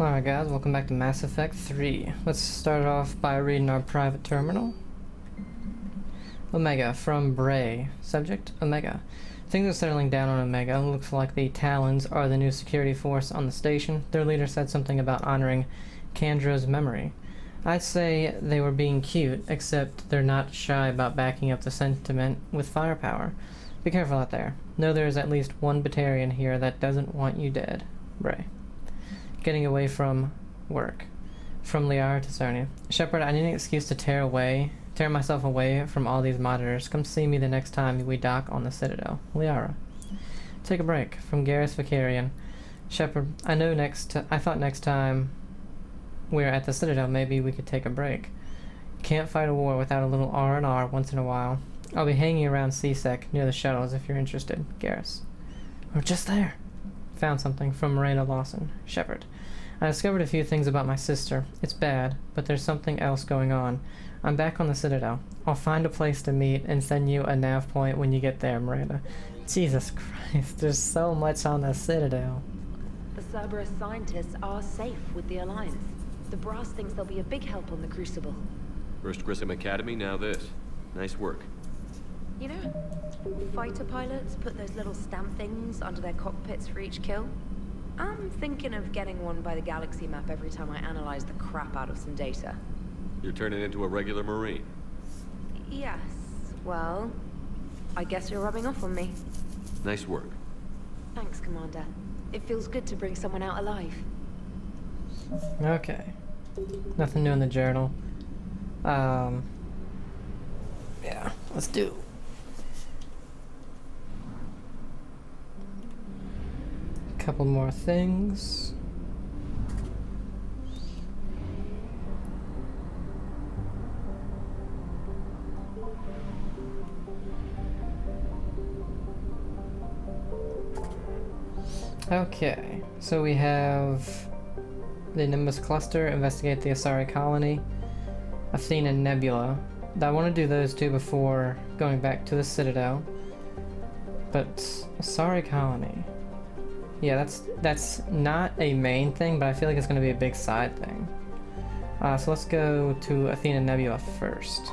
Alright guys, welcome back to Mass Effect 3. Let's start off by reading our private terminal. Omega, from Bray. Subject, Omega. Things are settling down on Omega. Looks like the Talons are the new security force on the station. Their leader said something about honoring Kandra's memory. I'd say they were being cute, except they're not shy about backing up the sentiment with firepower. Be careful out there. Know there is at least one Batarian here that doesn't want you dead. Bray. Getting away from work. From Liara to Sonia. Shepard, I need an excuse to tear myself away from all these monitors. Come see me the next time we dock on the Citadel. Liara. Take a break. From Garrus Vicarian. Shepard, I thought next time we're at the Citadel, maybe we could take a break. Can't fight a war without a little R&R once in a while. I'll be hanging around C-Sec near the shuttles if you're interested. Garrus. We're just there. Found something from Miranda Lawson. Shepard. I discovered a few things about my sister. It's bad, but there's something else going on. I'm back on the Citadel. I'll find a place to meet and send you a nav point when you get there, Miranda. Jesus Christ, there's so much on the Citadel. The Cerberus scientists are safe with the Alliance. The Brass thinks they'll be a big help on the Crucible. First Grissom Academy, now this. Nice work. You know, fighter pilots put those little stamp things under their cockpits for each kill. I'm thinking of getting one by the galaxy map every time I analyze the crap out of some data. You're turning into a regular Marine. Yes, well, I guess you're rubbing off on me. Nice work. Thanks, Commander. It feels good to bring someone out alive. Okay. Nothing new in the journal. Yeah, let's do. Couple more things. Okay, so we have the Nimbus Cluster, investigate the Asari colony, Athena Nebula. I want to do those two before going back to the Citadel. But Asari colony. Yeah, that's not a main thing, but I feel like it's going to be a big side thing. So let's go to Athena Nebula first.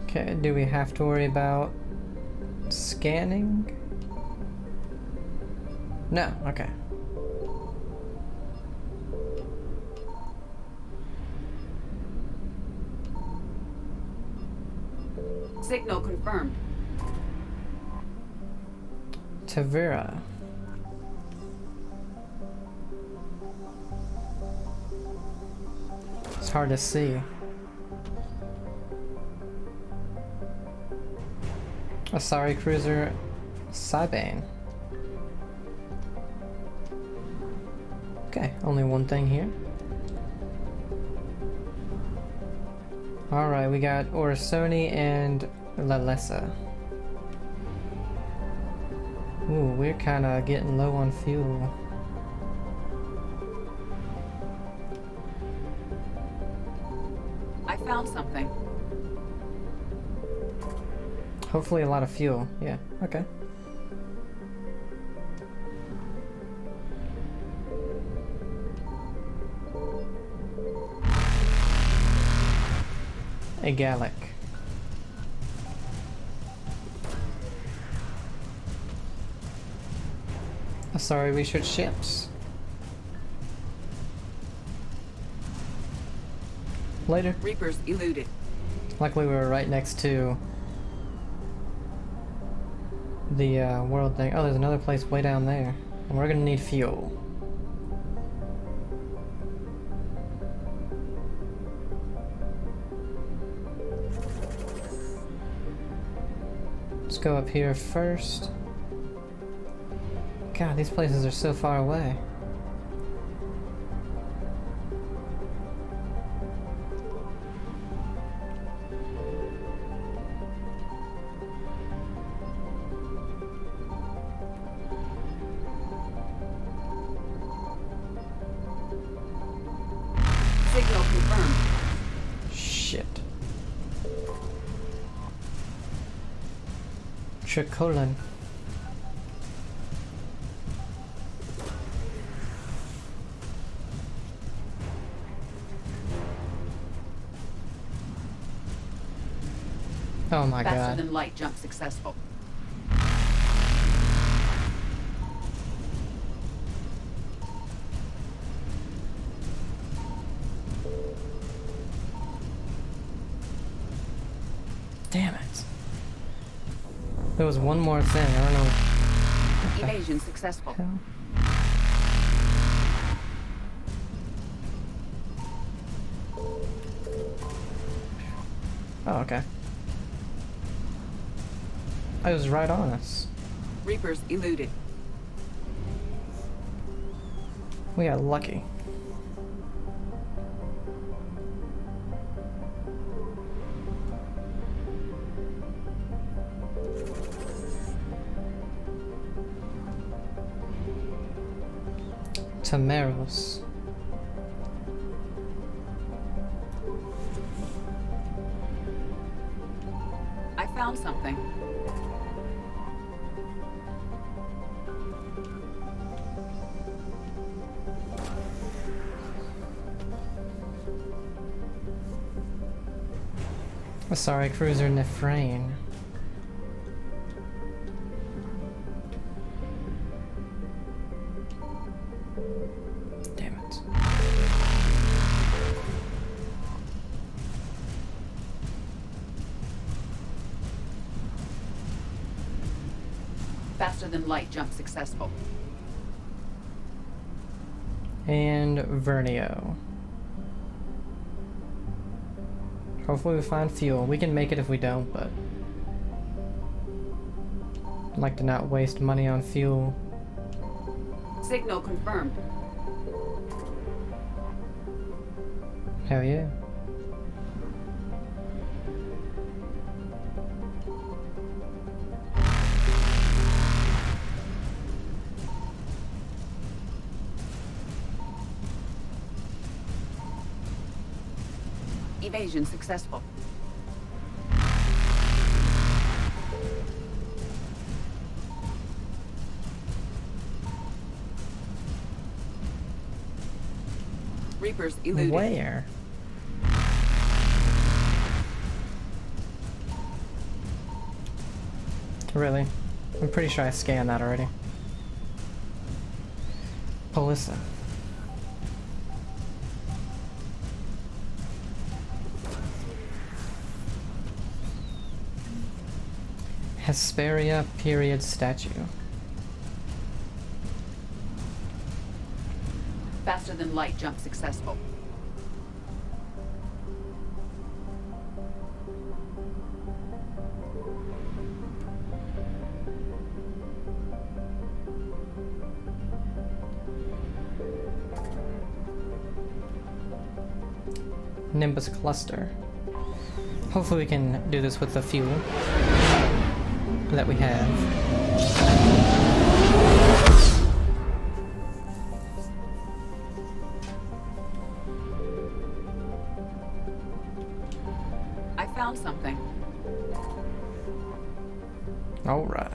Okay, do we have to worry about scanning? No, okay. Signal confirmed. Tavira. It's hard to see. Asari cruiser Cybane. Okay, only one thing here. Alright, we got Orasoni and Lalessa. Ooh, we're kinda getting low on fuel. I found something. Hopefully a lot of fuel. Yeah, okay. A Gallic. Sorry, we should ships. Later. Reapers eluded. Luckily we were right next to the world thing. Oh, there's another place way down there. And we're gonna need fuel. Let's go up here first. God, these places are so far away. Tricolon. Oh my Faster god. than light jump successful. Damn it. There was one more thing. I don't know. What the Evasion successful. hell? Oh, okay. I was right on us. Reapers eluded. We got lucky. Tamaros. I found something. Sorry, Cruiser Nefrain. Damn it. Faster than light jump successful. And Vernio. Hopefully we find fuel. We can make it if we don't, but I'd like to not waste money on fuel. Signal confirmed. Hell yeah. Evasion successful. Reapers eluded. Where? Really? I'm pretty sure I scanned that already. Polissa. Hesperia period statue. Faster than light jump successful. Nimbus cluster. Hopefully we can do this with the fuel that we have. I found something. All right.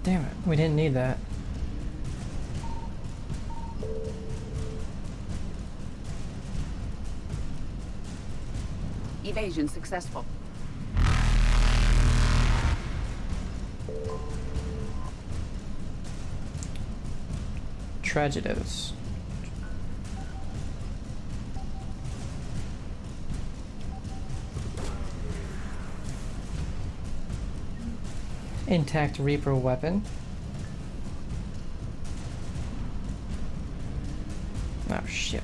Damn it, we didn't need that. Evasion successful. Tragedos. Intact Reaper weapon. Oh shit.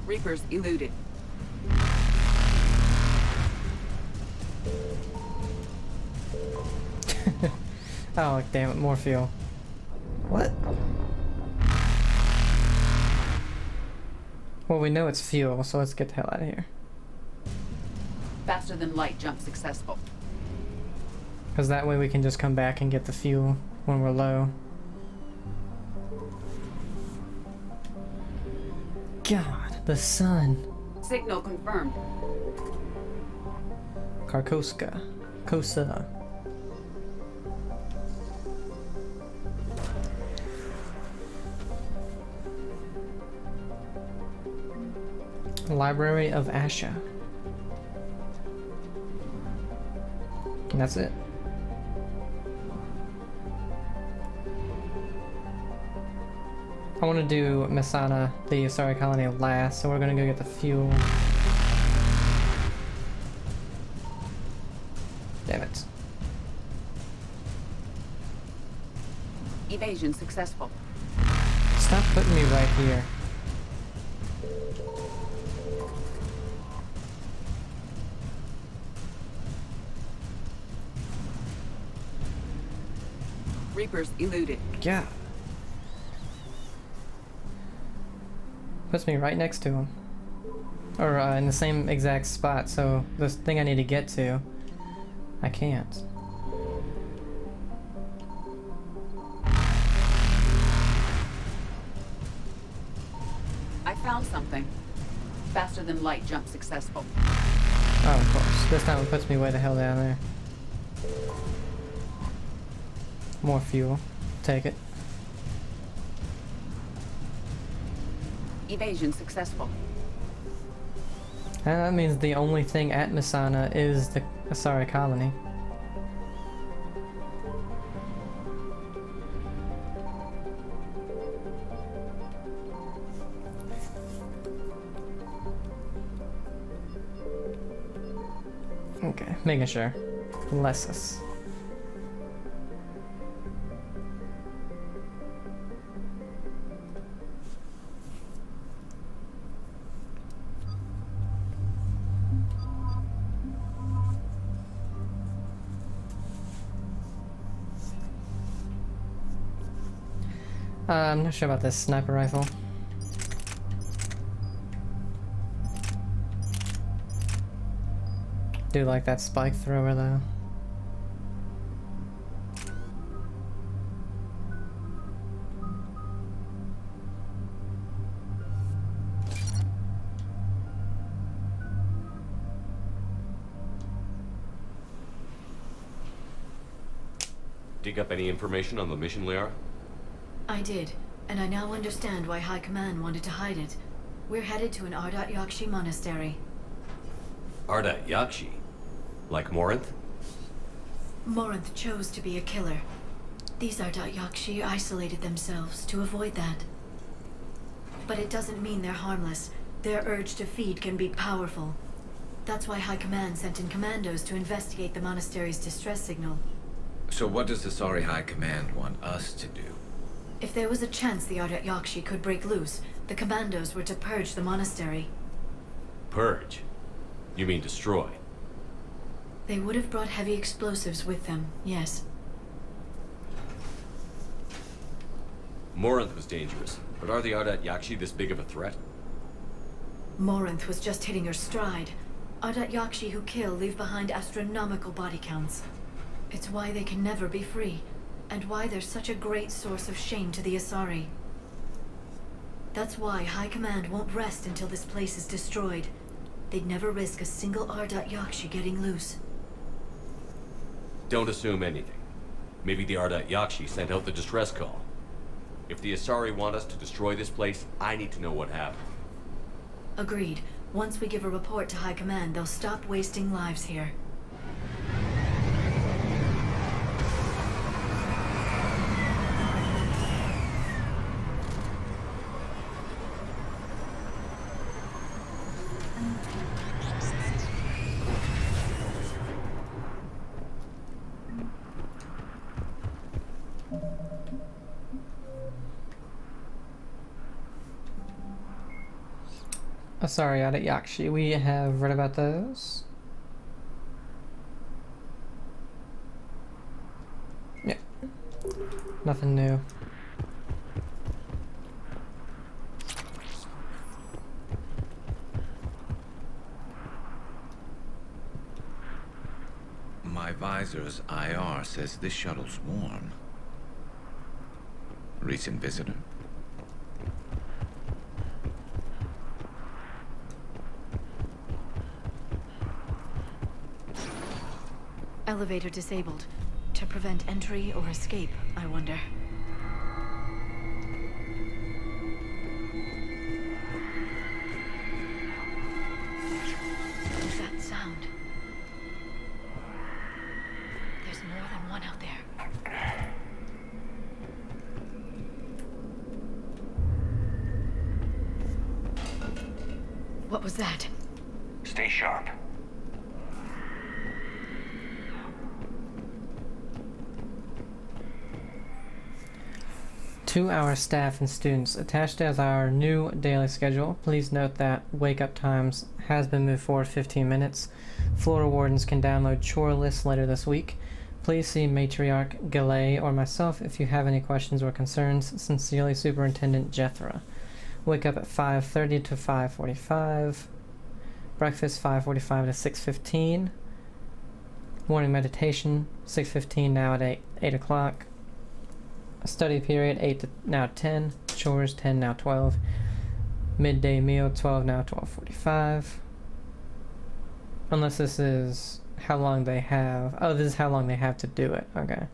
Reapers eluded. Oh damn it, more fuel. What? Well, we know it's fuel, so let's get the hell out of here. Faster than light jump successful. Because that way we can just come back and get the fuel when we're low. God, the sun. Signal confirmed. Karkoska. Kosa. Library of Asha. And that's it. I want to do Masana, the Asari colony, last, so we're gonna go get the fuel. Damn it. Evasion successful. Stop putting me right here. Reapers eluded. Yeah. Puts me right next to him. Or in the same exact spot, so this thing I need to get to, I can't. I found something. Faster than light jump successful. Oh, of course. This time it puts me way the hell down there. More fuel. Take it. Evasion successful. And that means the only thing at Masana is the Asari colony. Okay, making sure. Bless us. I'm not sure about this sniper rifle. Do like that spike thrower though. Dig up any information on the mission, Liara? I did, and I now understand why High Command wanted to hide it. We're headed to an Ardat Yakshi monastery. Ardat Yakshi? Like Morinth? Morinth chose to be a killer. These Ardat Yakshi isolated themselves to avoid that. But it doesn't mean they're harmless. Their urge to feed can be powerful. That's why High Command sent in commandos to investigate the monastery's distress signal. So what does the Asari High Command want us to do? If there was a chance the Ardat Yakshi could break loose, the commandos were to purge the monastery. Purge? You mean destroy? They would have brought heavy explosives with them, yes. Morinth was dangerous, but are the Ardat Yakshi this big of a threat? Morinth was just hitting her stride. Ardat Yakshi who kill leave behind astronomical body counts. It's why they can never be free, and why they're such a great source of shame to the Asari. That's why High Command won't rest until this place is destroyed. They'd never risk a single Ardat Yakshi getting loose. Don't assume anything. Maybe the Ardat Yakshi sent out the distress call. If the Asari want us to destroy this place, I need to know what happened. Agreed. Once we give a report to High Command, they'll stop wasting lives here. Asari Ardat Yakshi, we have read about those. Yeah. Nothing new. My visor Samara's IR says this shuttle's warm. Recent visitor? Elevator disabled. To prevent entry or escape, I wonder. What's that sound? There's more than one out there. What was that? Stay sharp. Two-hour staff and students attached as our new daily schedule. Please note that wake-up times has been moved forward 15 minutes. Floor wardens can download chore lists later this week. Please see Matriarch Galley or myself if you have any questions or concerns. Sincerely, Superintendent Jethra. Wake up at 5:30 to 5:45. Breakfast 5:45 to 6:15. Morning meditation 6:15 now at 8 o'clock. Study period 8 to now 10. Chores 10 now 12. Midday meal 12 now 12:45. Unless this is how long they have. Oh, this is how long they have to do it. Okay.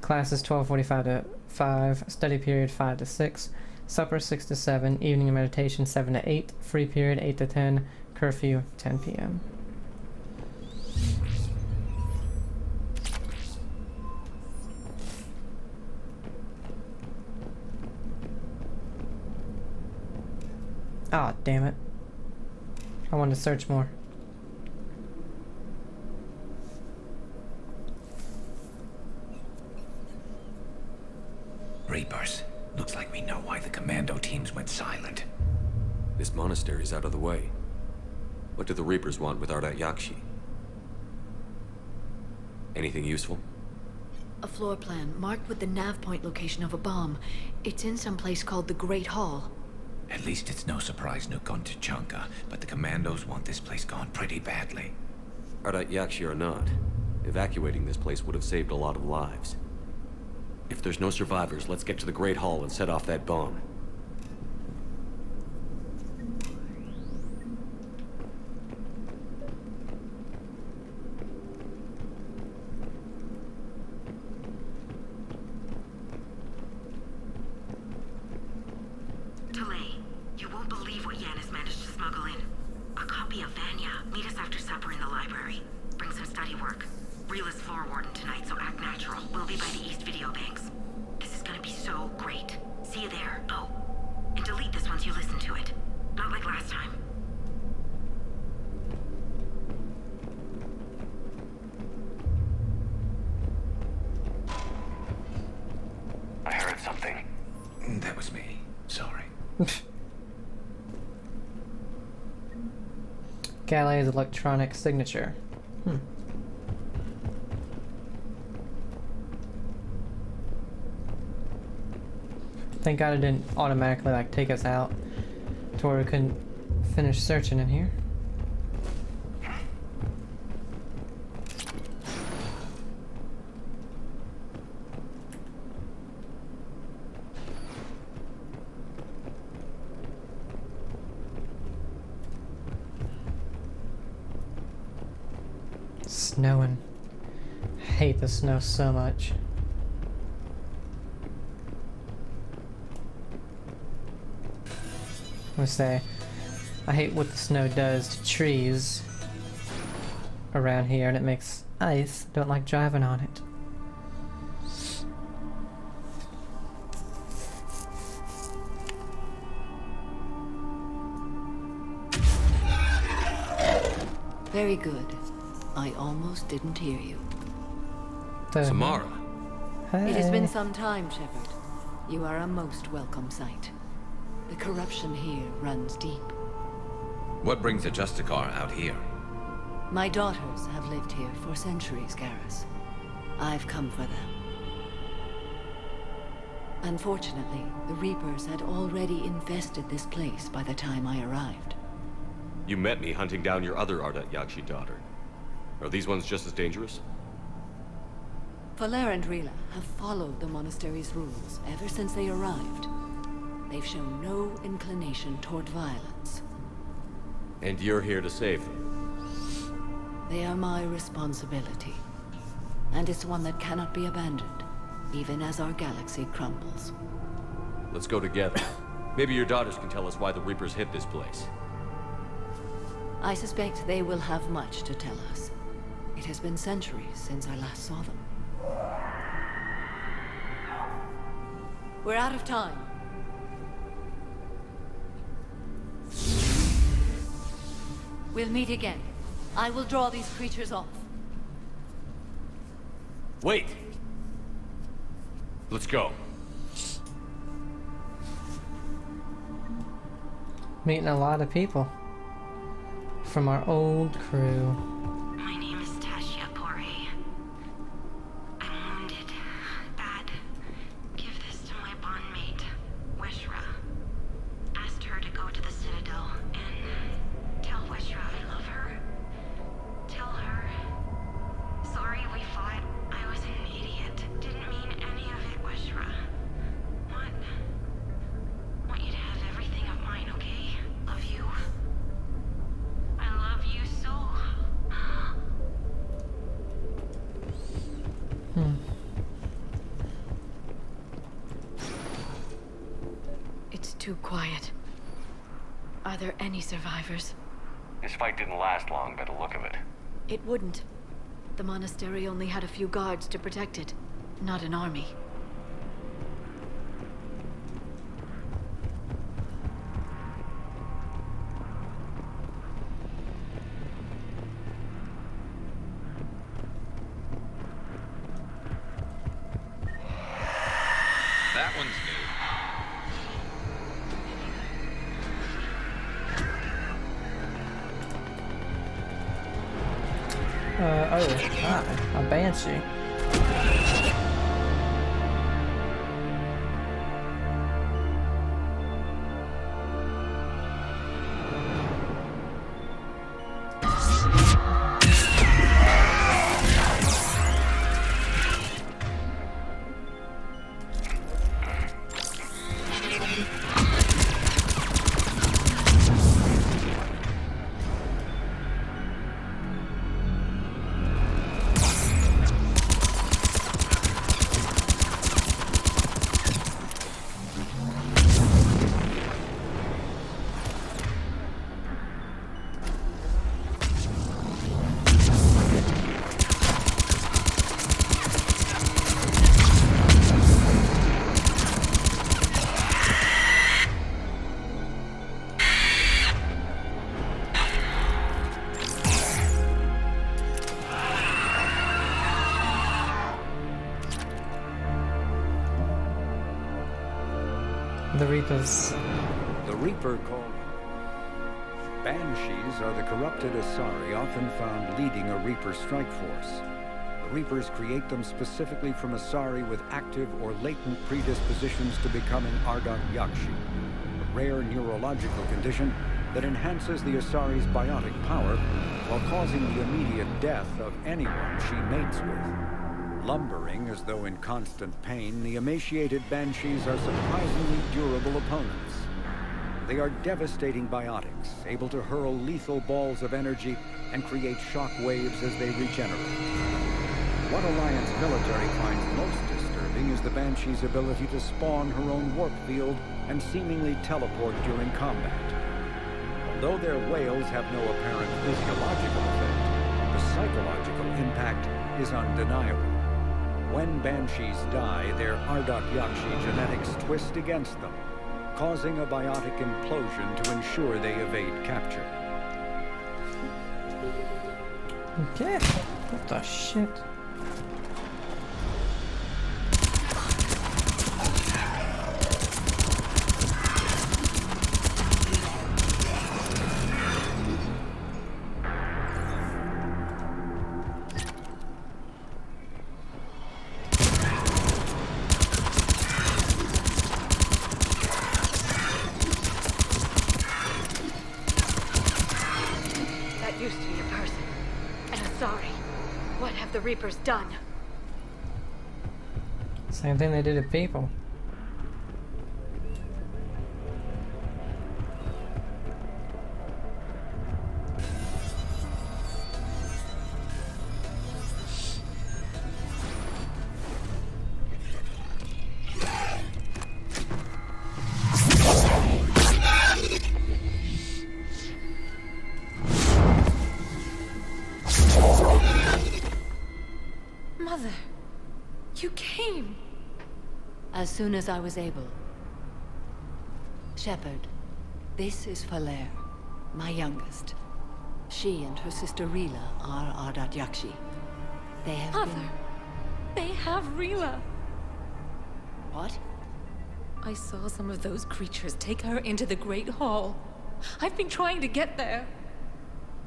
Classes 12:45 to 5. Study period 5 to 6. Supper 6 to 7. Evening and meditation 7 to 8. Free period 8 to 10. Curfew 10 p.m. Ah, damn it. I wanted to search more. Reapers. Looks like we know why the commando teams went silent. This monastery's out of the way. What do the Reapers want with Ardat Yakshi? Anything useful? A floor plan marked with the nav point location of a bomb. It's in some place called the Great Hall. At least it's no surprise Nuke on Tachanka, but the commandos want this place gone pretty badly. Ardat Yakshi or not, evacuating this place would have saved a lot of lives. If there's no survivors, let's get to the Great Hall and set off that bomb. You won't believe what Yan has managed to smuggle in. A copy of Vanya. Meet us after supper in the library. Bring some study work. Reel is floor warden tonight, so act natural. We'll be by the East Video Banks. This is gonna be so great. See you there. Oh, and delete this once you listen to it. Not like last time. I heard something. That was me. Sorry. Galley's electronic signature. Thank God it didn't automatically like take us out to where we couldn't finish searching in here. Snowing. I hate the snow so much. I'm gonna say, I hate what the snow does to trees around here, and it makes ice. Don't like driving on it. Very good. I almost didn't hear you. Samara! It has been some time, Shepard. You are a most welcome sight. The corruption here runs deep. What brings a Justicar out here? My daughters have lived here for centuries, Garrus. I've come for them. Unfortunately, the Reapers had already infested this place by the time I arrived. You met me hunting down your other Ardat Yakshi daughter. Are these ones just as dangerous? Valere and Rila have followed the monastery's rules ever since they arrived. They've shown no inclination toward violence. And you're here to save them? They are my responsibility. And it's one that cannot be abandoned, even as our galaxy crumbles. Let's go together. Maybe your daughters can tell us why the Reapers hit this place. I suspect they will have much to tell us. It has been centuries since I last saw them. We're out of time. We'll meet again. I will draw these creatures off. Wait! Let's go. Meeting a lot of people from our old crew. My name is Tashia Pori. I'm wounded. Bad. Give this to my bondmate, Weshra. Asked her to go to the Citadel and tell Weshra I love her. Tell her. Sorry we fought. I was an idiot. Didn't mean any of it, Weshra. Want you to have everything of mine, okay? Love you. I love you so. It's too quiet. Are there any survivors? This fight didn't last long by the look of it. It wouldn't. The monastery only had a few guards to protect it, not an army. That one's new. A banshee. The Reapers. The Reaper called Banshees are the corrupted Asari often found leading a Reaper strike force. The Reapers create them specifically from Asari with active or latent predispositions to becoming Ardat Yakshi, a rare neurological condition that enhances the Asari's biotic power while causing the immediate death of anyone she mates with. Lumbering as though in constant pain, the emaciated Banshees are surprisingly durable opponents. They are devastating biotics, able to hurl lethal balls of energy and create shock waves as they regenerate. What Alliance military finds most disturbing is the Banshee's ability to spawn her own warp field and seemingly teleport during combat. Although their wails have no apparent physiological effect, the psychological impact is undeniable. When Banshees die, their Ardat Yakshi genetics twist against them, causing a biotic implosion to ensure they evade capture. Okay. What the shit? The Reapers done. Same thing they did to people. Mother, you came. As soon as I was able. Shepard, this is Falere, my youngest. She and her sister Rila are Ardat Yakshi. They have Mother, they have Rila. What? I saw some of those creatures take her into the Great Hall. I've been trying to get there.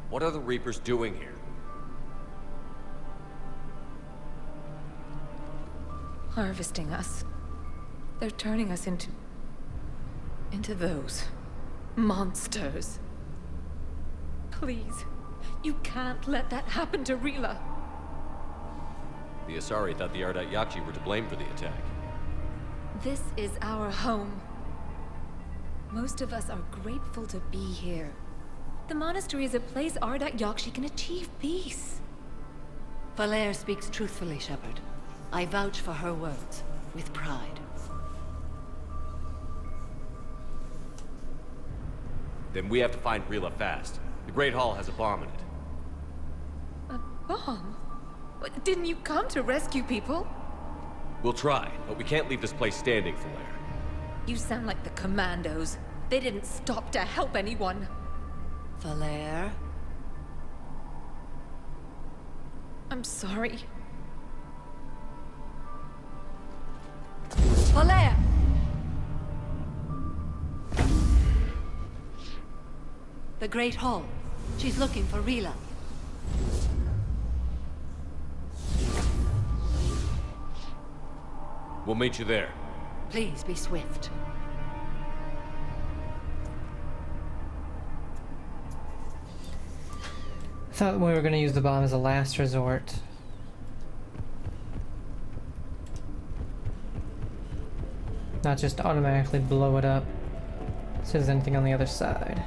What are the Reapers doing here? Harvesting us. They're turning us into those monsters. Please, you can't let that happen to Rila. The Asari thought the Ardat Yakshi were to blame for the attack. This is our home. Most of us are grateful to be here. The monastery is a place Ardat Yakshi can achieve peace. Falere speaks truthfully, Shepard. I vouch for her words, with pride. Then we have to find Rila fast. The Great Hall has a bomb in it. A bomb? What, didn't you come to rescue people? We'll try, but we can't leave this place standing, Falere. You sound like the Commandos. They didn't stop to help anyone. Falere? I'm sorry. Falere! The Great Hall. She's looking for Rila. We'll meet you there. Please be swift. I thought we were going to use the bomb as a last resort. Not just automatically blow it up as soon as anything on the other side.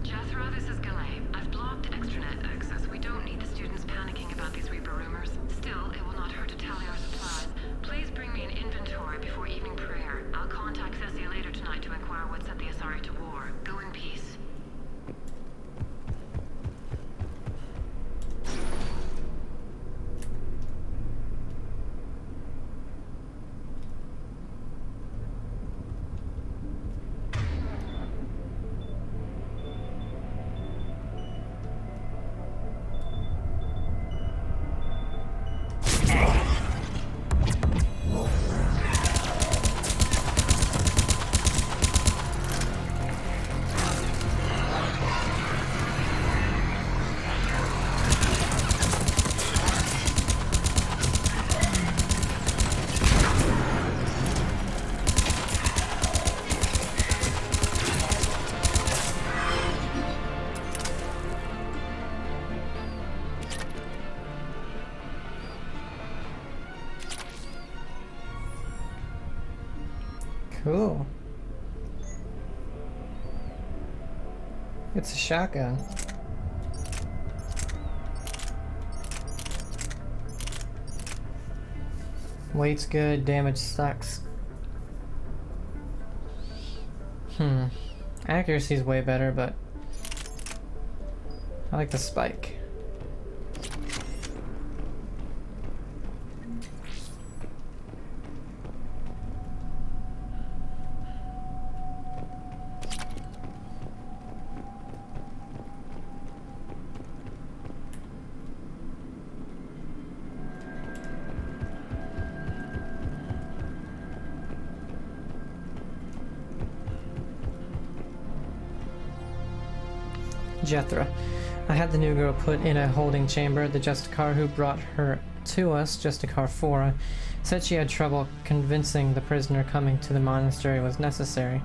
Jethro, this is Galay. I've blocked extranet access. We don't need the students panicking about these Reaper rumors. Still, it will not hurt to tally our supplies. Please bring me an inventory before evening prayer. I'll contact Cessia later tonight to inquire what set the Asari to war. Go in peace. Cool. It's a shotgun. Weight's good, damage sucks. Accuracy's way better, but I like the spike. Jethro. I had the new girl put in a holding chamber. The Justicar who brought her to us, Justicar 4, said she had trouble convincing the prisoner coming to the monastery was necessary.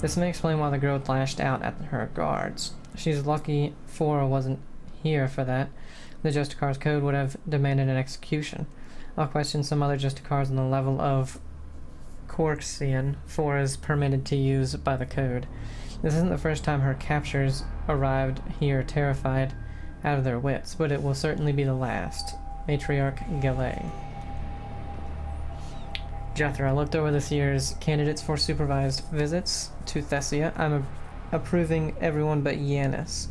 This may explain why the girl lashed out at her guards. She's lucky 4 wasn't here for that. The Justicar's code would have demanded an execution. I'll question some other Justicars on the level of Corxian 4 is permitted to use by the code. This isn't the first time her captors arrived here terrified out of their wits, but it will certainly be the last. Matriarch Galay. Jethro, I looked over this year's candidates for supervised visits to Thessia. I'm approving everyone but Yanis.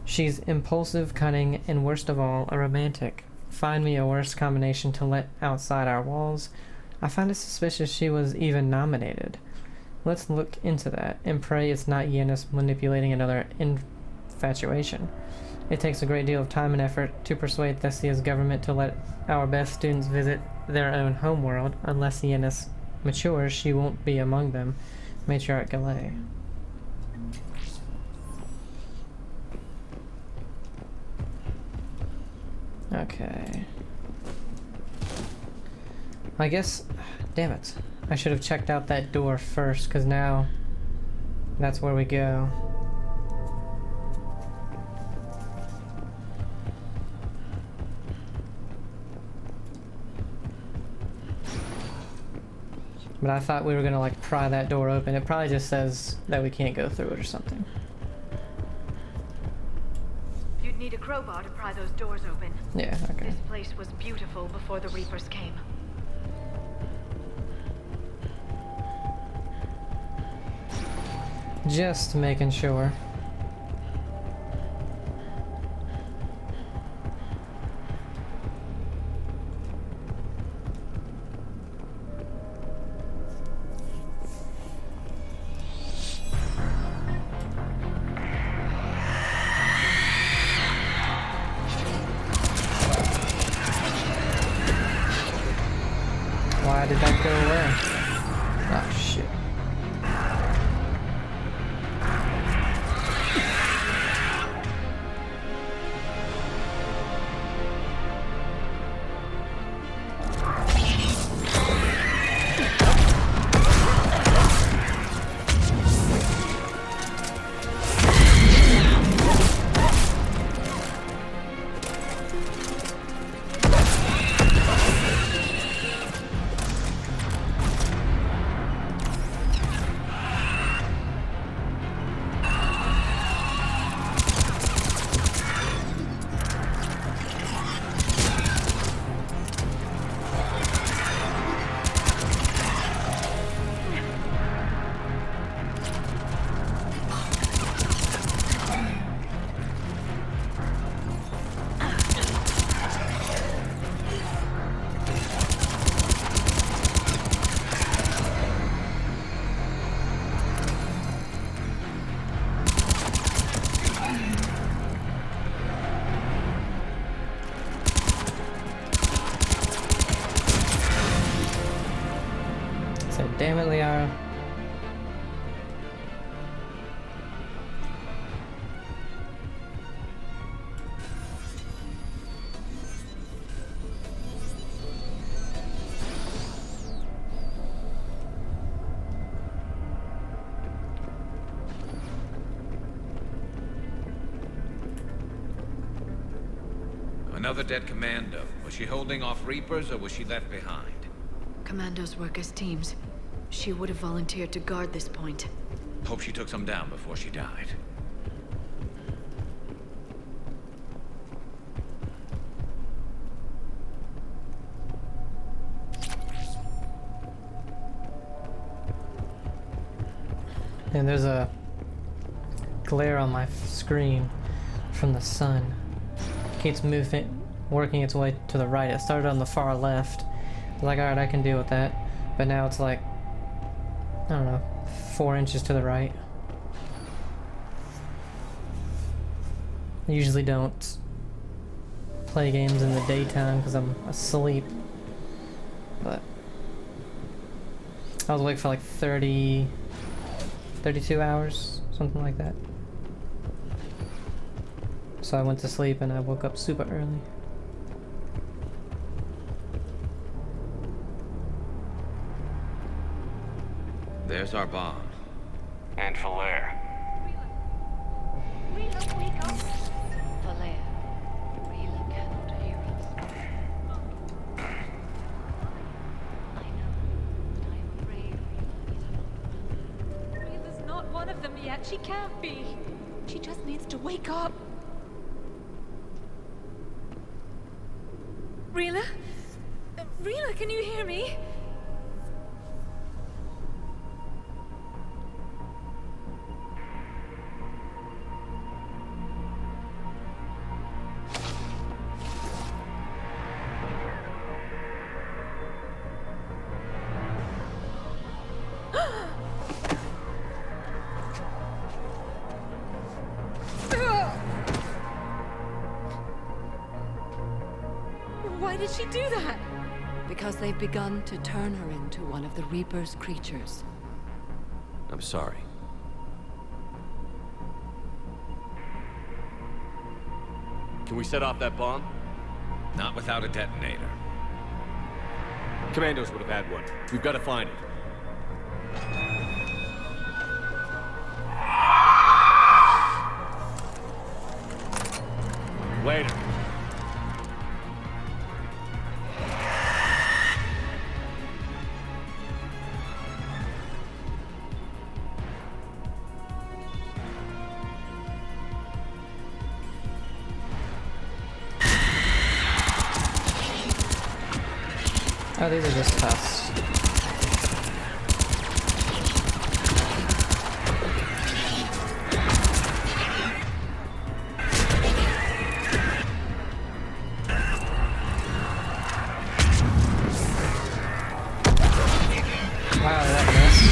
She's impulsive, cunning, and worst of all, a romantic. Find me a worse combination to let outside our walls. I find it suspicious she was even nominated. Let's look into that, and pray it's not Yanis manipulating another infatuation. It takes a great deal of time and effort to persuade Thessia's government to let our best students visit their own homeworld. Unless Yanis matures, she won't be among them. Matriarch Galay. Okay. I guess... Damn it. I should have checked out that door first, because now... that's where we go. But I thought we were gonna, like, pry that door open. It probably just says that we can't go through it or something. You'd need a crowbar to pry those doors open. Yeah, okay. This place was beautiful before the Reapers came. Just making sure. Why did that go away? Oh shit. Damn it, Liara. Another dead commando. Was she holding off Reapers or was she left behind? Commandos work as teams. She would have volunteered to guard this point. Hope she took some down before she died. And there's a glare on my screen from the sun. It keeps moving, working its way to the right. It started on the far left. I was like, alright, I can deal with that. But now it's like, I don't know, 4 inches to the right. I usually don't play games in the daytime because I'm asleep. But I was awake for like 32 hours, something like that. So I went to sleep and I woke up super early. There's our bomb. And Falaire. Falaire. them yet. She can't be. She just needs to wake up. Rila? Rila, can you hear me? Why did she do that? Because they've begun to turn her into one of the Reaper's creatures. I'm sorry. Can we set off that bomb? Not without a detonator. Commandos would have had one. We've got to find it. Later. Oh, these are just tests. Wow, that missed.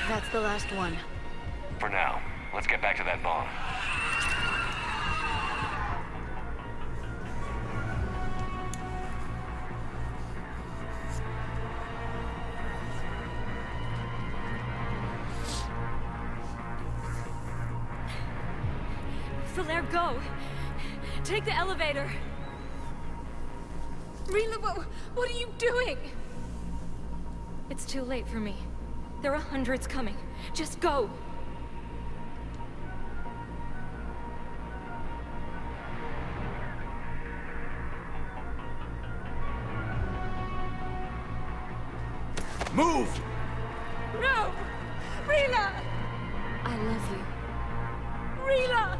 That's the last one. For now, let's get back to that bomb. Flair, go! Take the elevator! Rila, what are you doing? It's too late for me. There are hundreds coming. Just go! Move! No! Rila! I love you. Rila!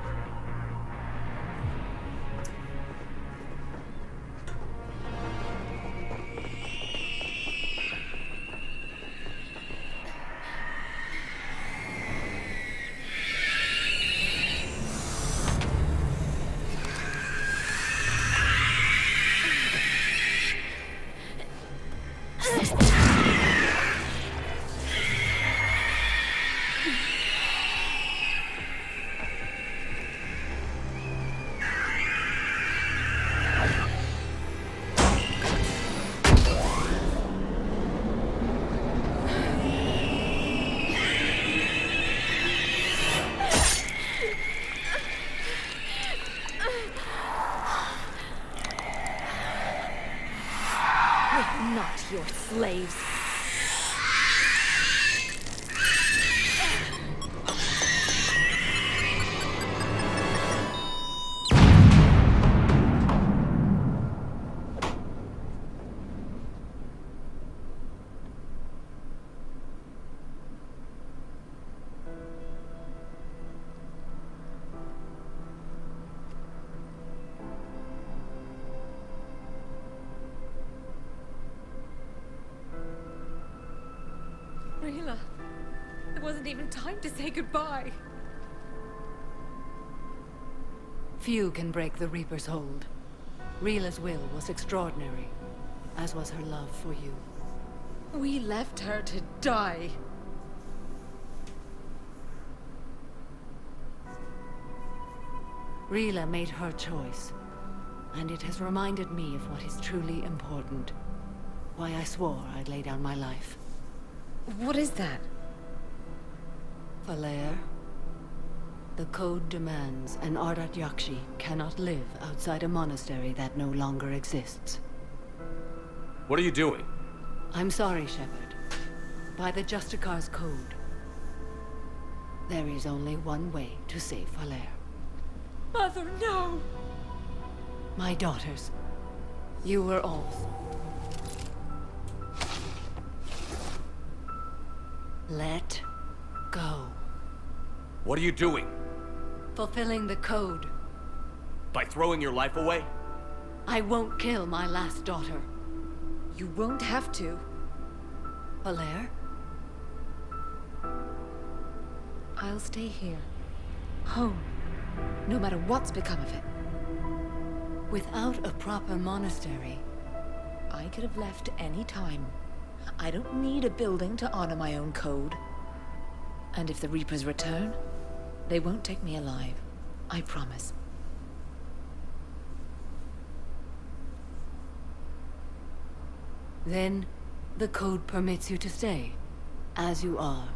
We're not your slaves. wasn't even time to say goodbye. Few can break the Reaper's hold. Rila's will was extraordinary, as was her love for you. We left her to die. Rila made her choice, and it has reminded me of what is truly important. Why I swore I'd lay down my life. What is that? Falair, the code demands an Ardat Yakshi cannot live outside a monastery that no longer exists. What are you doing? I'm sorry, Shepard. By the Justicar's code, there is only one way to save Falair. Mother, no! My daughters, you were also. Let go. What are you doing? Fulfilling the code. By throwing your life away? I won't kill my last daughter. You won't have to. Falair? I'll stay here. Home. No matter what's become of it. Without a proper monastery, I could have left any time. I don't need a building to honor my own code. And if the Reapers return, they won't take me alive. I promise. then the code permits you to stay, as you are.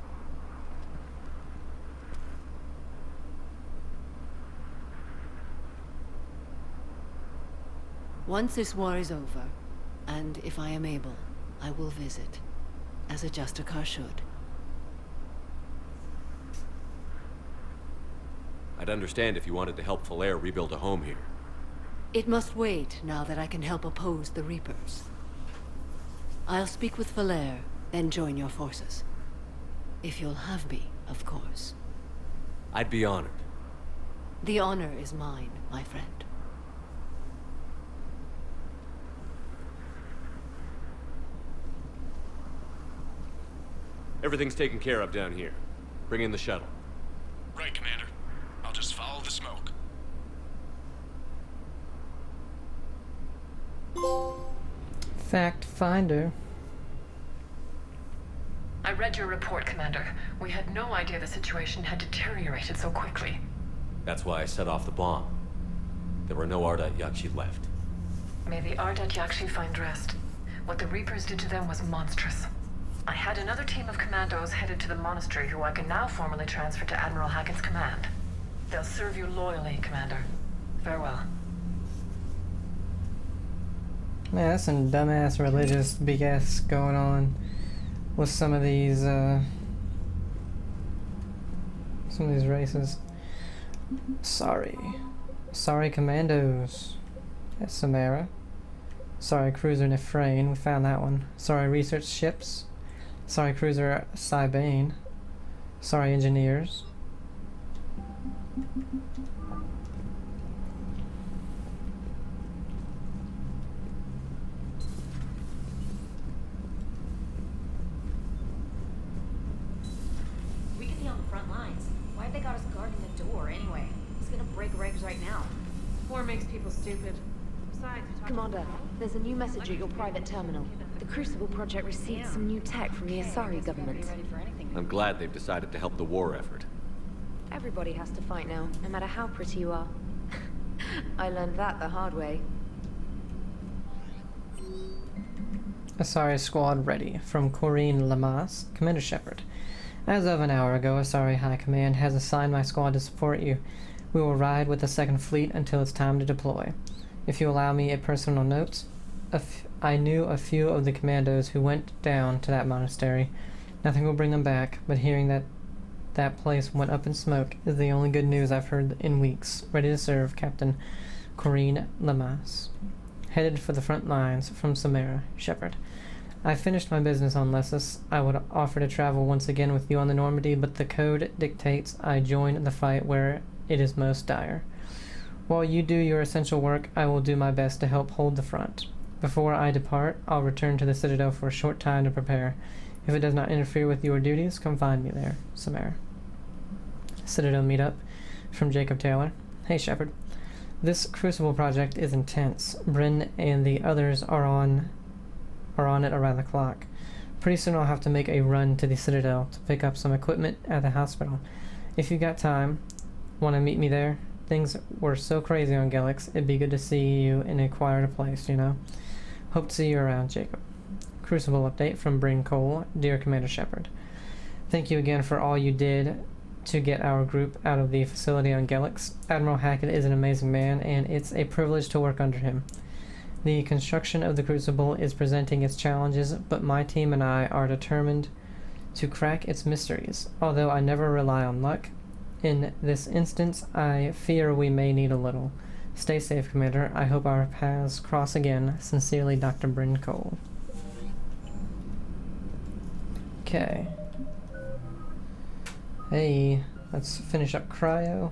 Once this war is over, and if I am able, I will visit, as a Justicar should. I'd understand if you wanted to help Falair rebuild a home here. It must wait now that I can help oppose the Reapers. I'll speak with Falair, then join your forces. If you'll have me, of course. I'd be honored. The honor is mine, my friend. Everything's taken care of down here. Bring in the shuttle. Right, Commander. I'll just follow the smoke. Fact finder. I read your report, Commander. We had no idea the situation had deteriorated so quickly. That's why I set off the bomb. There were no Ardat Yakshi left. May the Ardat Yakshi find rest. What the Reapers did to them was monstrous. I had another team of commandos headed to the monastery who I can now formally transfer to Admiral Hackett's command. They'll serve you loyally, Commander. Farewell. Man, that's some dumbass religious BS going on with some of these races. Sorry commandos. That's Samara. Sorry cruiser Nefrain, we found that one. Sorry research ships. Sorry cruiser Cybane. Sorry engineers. We could be on the front lines. Why have they got us guarding the door anyway? It's gonna break regs right now. War makes people stupid. Besides, Commander, there's a new message at your private terminal. The Crucible Project received some new tech from the Asari government. I'm glad they've decided to help the war effort. Everybody has to fight now, no matter how pretty you are. I learned that the hard way. Asari squad ready. From Corinne Lamas, Commander Shepard. As of an hour ago, Asari High Command has assigned my squad to support you. We will ride with the 2nd Fleet until it's time to deploy. If you allow me a personal note, I knew a few of the commandos who went down to that monastery. Nothing will bring them back, but hearing that that place went up in smoke is the only good news I've heard in weeks. Ready to serve, Captain Corinne Lamas. Headed for the front lines from Samara, Shepard. I finished my business on Lessus. I would offer to travel once again with you on the Normandy, but the code dictates I join the fight where it is most dire. While you do your essential work, I will do my best to help hold the front. Before I depart, I'll return to the Citadel for a short time to prepare. If it does not interfere with your duties, come find me there, Samara. Citadel meetup from Jacob Taylor. Hey, Shepard. This Crucible project is intense. Bryn and the others are on it around the clock. Pretty soon I'll have to make a run to the Citadel to pick up some equipment at the hospital. If you got time, want to meet me there? Things were so crazy on Galax, it'd be good to see you in a quieter place, you know? Hope to see you around, Jacob. Crucible update from Bryn Cole. Dear Commander Shepard, thank you again for all you did to get our group out of the facility on Galax. Admiral Hackett is an amazing man, and it's a privilege to work under him. The construction of the Crucible is presenting its challenges, but my team and I are determined to crack its mysteries, although I never rely on luck. In this instance, I fear we may need a little. Stay safe, Commander. I hope our paths cross again. Sincerely, Dr. Bryn Cole. Okay. Hey, let's finish up cryo.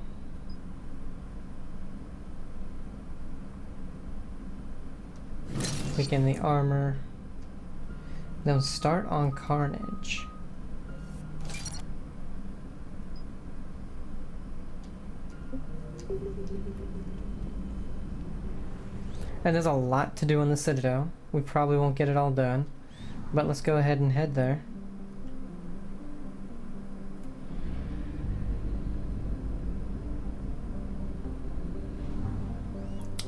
Weaken the armor. Then start on Carnage. And there's a lot to do in the Citadel. We probably won't get it all done, but let's go ahead and head there.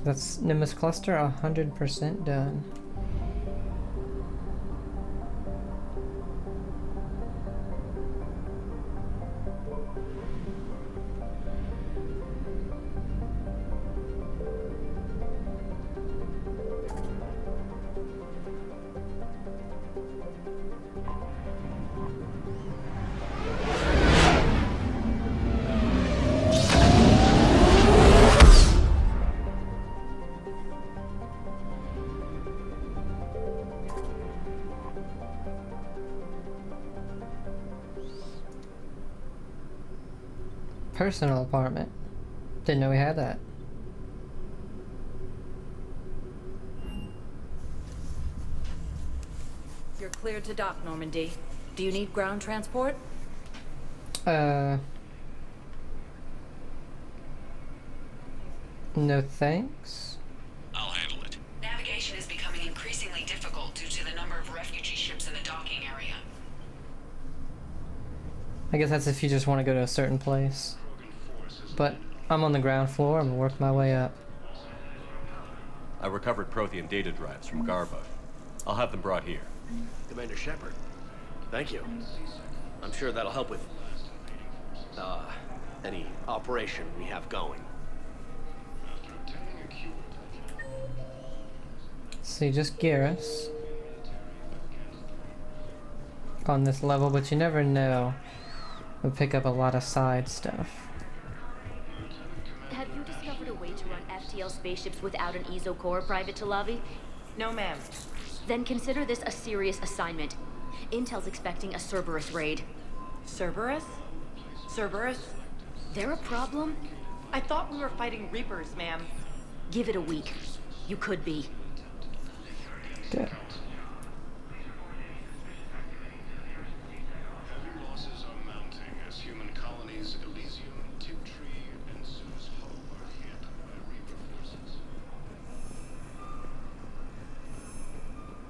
That's Nimbus Cluster 100% done. Personal apartment. Didn't know we had that. You're cleared to dock, Normandy. Do you need ground transport? No thanks. I'll handle it. Navigation is becoming increasingly difficult due to the number of refugee ships in the docking area. I guess that's if you just want to go to a certain place. But I'm on the ground floor. I'm gonna work my way up. I recovered Prothean data drives from Garba. I'll have them brought here. Commander Shepard, thank you. I'm sure that'll help with, any operation we have going. See, just Garrus on this level, but you never know. We'll pick up a lot of side stuff. Have you discovered a way to run FTL spaceships without an ESO core, Private Talavi? No, ma'am. Then consider this a serious assignment. Intel's expecting a Cerberus raid. Cerberus? Cerberus? They're a problem? I thought we were fighting Reapers, ma'am. Give it a week. You could be. Good.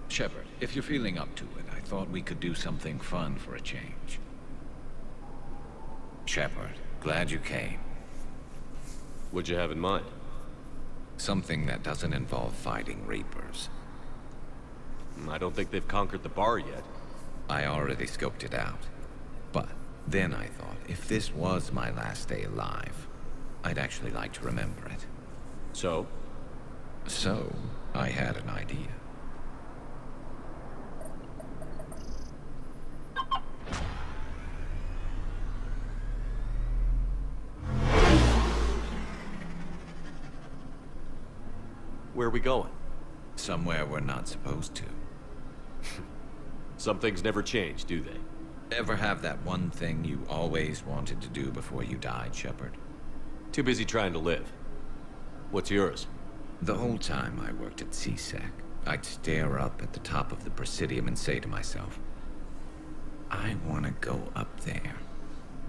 Shepard, if you're feeling up to it, I thought we could do something fun for a change. Shepard, glad you came. What'd you have in mind? Something that doesn't involve fighting Reapers. I don't think they've conquered the bar yet. I already scoped it out. But then I thought, if this was my last day alive, I'd actually like to remember it. So? So, I had an idea. Where are we going? Somewhere we're not supposed to. Some things never change, do they? Ever have that one thing you always wanted to do before you died, Shepard? Too busy trying to live. What's yours? The whole time I worked at CSEC, I'd stare up at the top of the Presidium and say to myself, I want to go up there.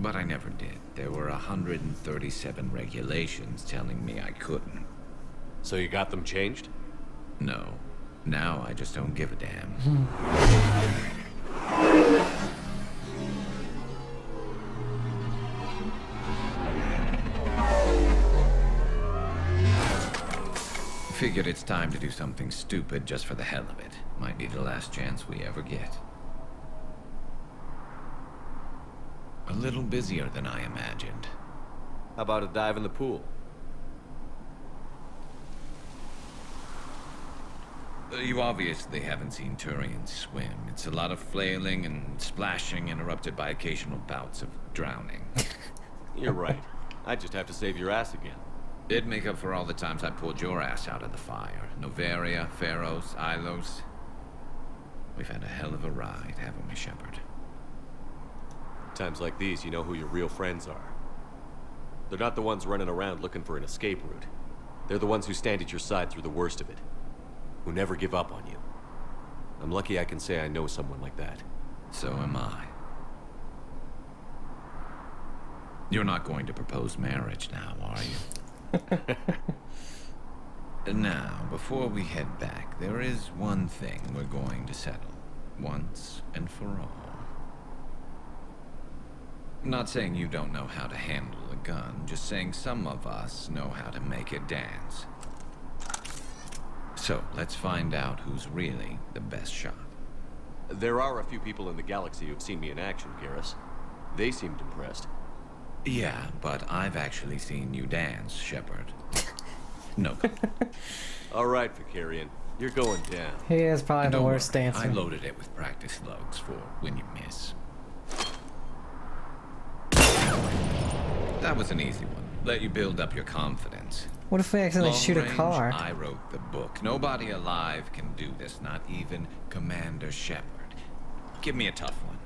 But I never did. There were 137 regulations telling me I couldn't. So you got them changed? No. Now I just don't give a damn. Figured it's time to do something stupid just for the hell of it. Might be the last chance we ever get. A little busier than I imagined. How about a dive in the pool? You obviously haven't seen Turians swim. It's a lot of flailing and splashing, interrupted by occasional bouts of drowning. You're right. I just have to save your ass again. It'd make up for all the times I pulled your ass out of the fire. Noveria, Pharos, Ilos. We've had a hell of a ride, haven't we, Shepard? Times like these, you know who your real friends are. They're not the ones running around looking for an escape route. They're the ones who stand at your side through the worst of it. Who never give up on you. I'm lucky I can say I know someone like that. So am I. You're not going to propose marriage now, are you? Now, before we head back, there is one thing we're going to settle. Once and for all. Not saying you don't know how to handle a gun, just saying some of us know how to make it dance. So, let's find out who's really the best shot. There are a few people in the galaxy who've seen me in action, Garrus. They seemed impressed. Yeah, but I've actually seen you dance, Shepard. No. All right, Vicarian. You're going down. He is probably the worst worry, dancer. I loaded it with practice slugs for when you miss. That was an easy one. Let you build up your confidence. What if we accidentally Long shoot a range, car? I wrote the book. Nobody alive can do this, not even Commander Shepard. Give me a tough one.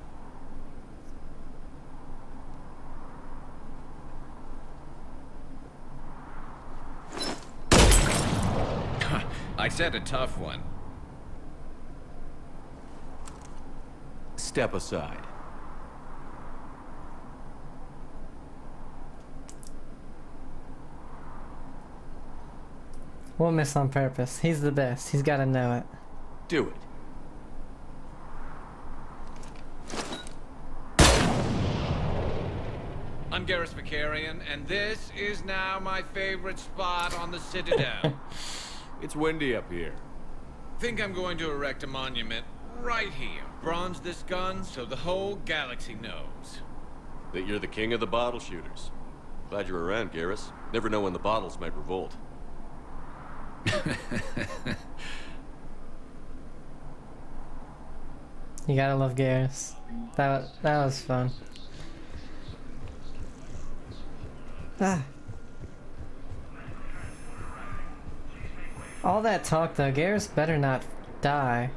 I said a tough one. Step aside. We'll miss on purpose. He's the best. He's got to know it. Do it. I'm Garrus Vicarian, and this is now my favorite spot on the Citadel. It's windy up here. Think I'm going to erect a monument right here. Bronze this gun so the whole galaxy knows. That you're the king of the bottle shooters. Glad you're around, Garrus. Never know when the bottles might revolt. You gotta love Garrus. That was fun. Ah. All that talk though, Garrus better not die.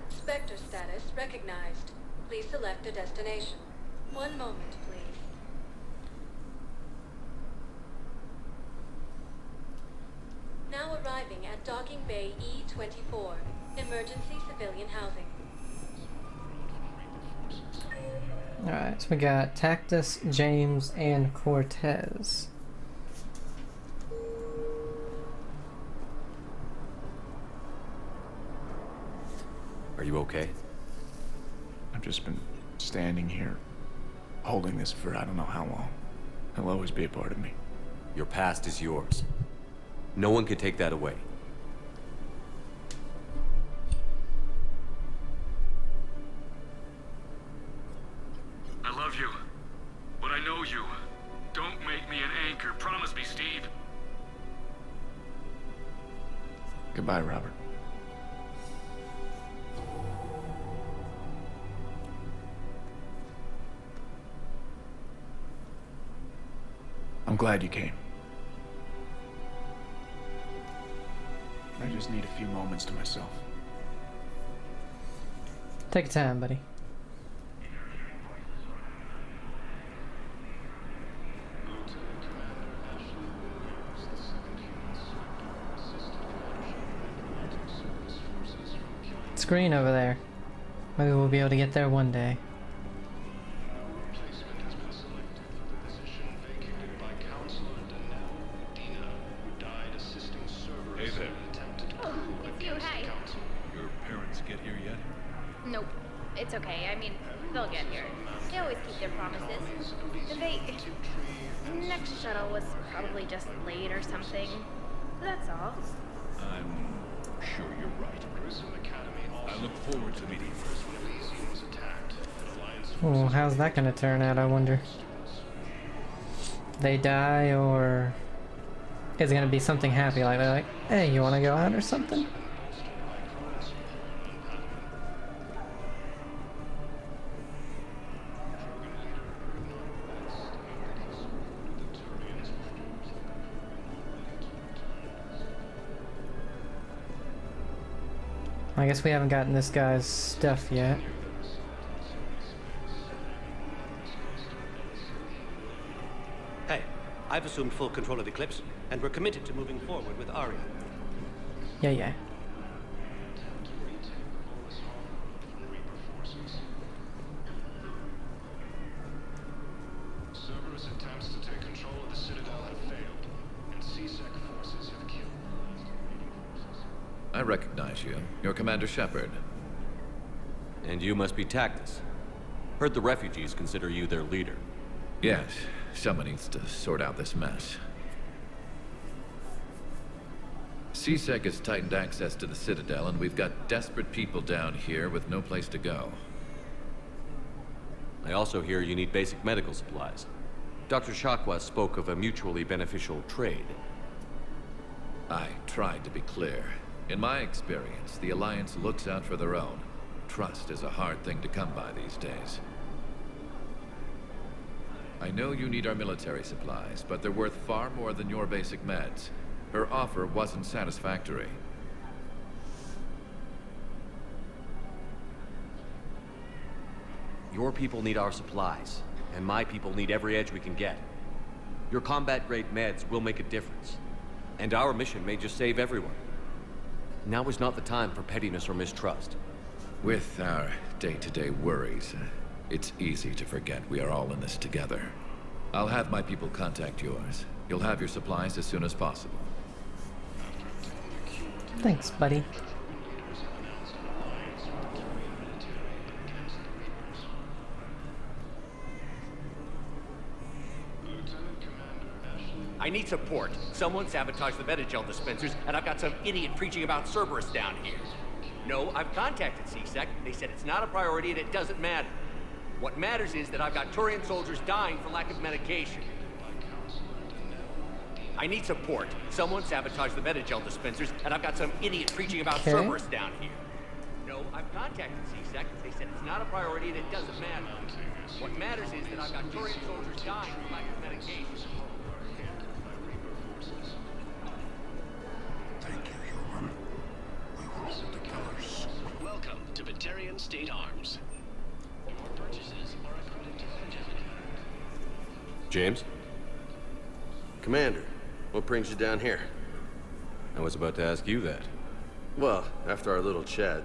Spectre status recognized. Please select a destination. One moment, please. Now arriving at Docking Bay E-24, emergency civilian housing. Alright, so we got Tactus, James, and Cortez. Are you okay? I've just been standing here, holding this for I don't know how long. It'll always be a part of me. Your past is yours. No one can take that away. I love you, but I know you. Don't make me an anchor. Promise me, Steve. Goodbye, Robert. I'm glad you came. I just need a few moments to myself. Take your time, buddy. Screen over there. Maybe we'll be able to get there one day. Hey there. Oh, it's you, hi. Your parents get here yet? Nope. It's okay. I mean, they'll get here. They always keep their promises. Next shuttle was probably just late or something. That's all. I'm sure you're right. I look forward to meeting you. Oh, how's that gonna turn out, I wonder? They die, or is it gonna be something happy, like they're like, hey, you wanna go out or something? I guess we haven't gotten this guy's stuff yet. Hey, I've assumed full control of the Eclipse, and we're committed to moving forward with Aria. Yeah. Cerberus attempts to take control of the Citadel have failed, and C-Sec forces have killed. I recognize you. You're Commander Shepard. And you must be Tactus. Heard the refugees consider you their leader. Yes, someone needs to sort out this mess. C-Sec has tightened access to the Citadel, and we've got desperate people down here with no place to go. I also hear you need basic medical supplies. Dr. Shakwa spoke of a mutually beneficial trade. I tried to be clear. In my experience, the Alliance looks out for their own. Trust is a hard thing to come by these days. I know you need our military supplies, but they're worth far more than your basic meds. Her offer wasn't satisfactory. Your people need our supplies, and my people need every edge we can get. Your combat-grade meds will make a difference, and our mission may just save everyone. Now is not the time for pettiness or mistrust. With our day-to-day worries, it's easy to forget we are all in this together. I'll have my people contact yours. You'll have your supplies as soon as possible. Thanks, buddy. I need support. Someone sabotaged the Metagel dispensers, and I've got some idiot preaching about Cerberus down here. No, I've contacted C-Sec. They said it's not a priority and it doesn't matter. What matters is that I've got Turian soldiers dying for lack of medication. I need support. Someone sabotaged the Metagel dispensers, and I've got some idiot preaching about Cerberus down here. No, I've contacted C-Sec. They said it's not a priority and it doesn't matter. What matters is that I've got Turian soldiers dying for lack of medication. Welcome to Batarian State Arms. Your purchases are according to longevity. James? Commander, what brings you down here? I was about to ask you that. Well, after our little chat,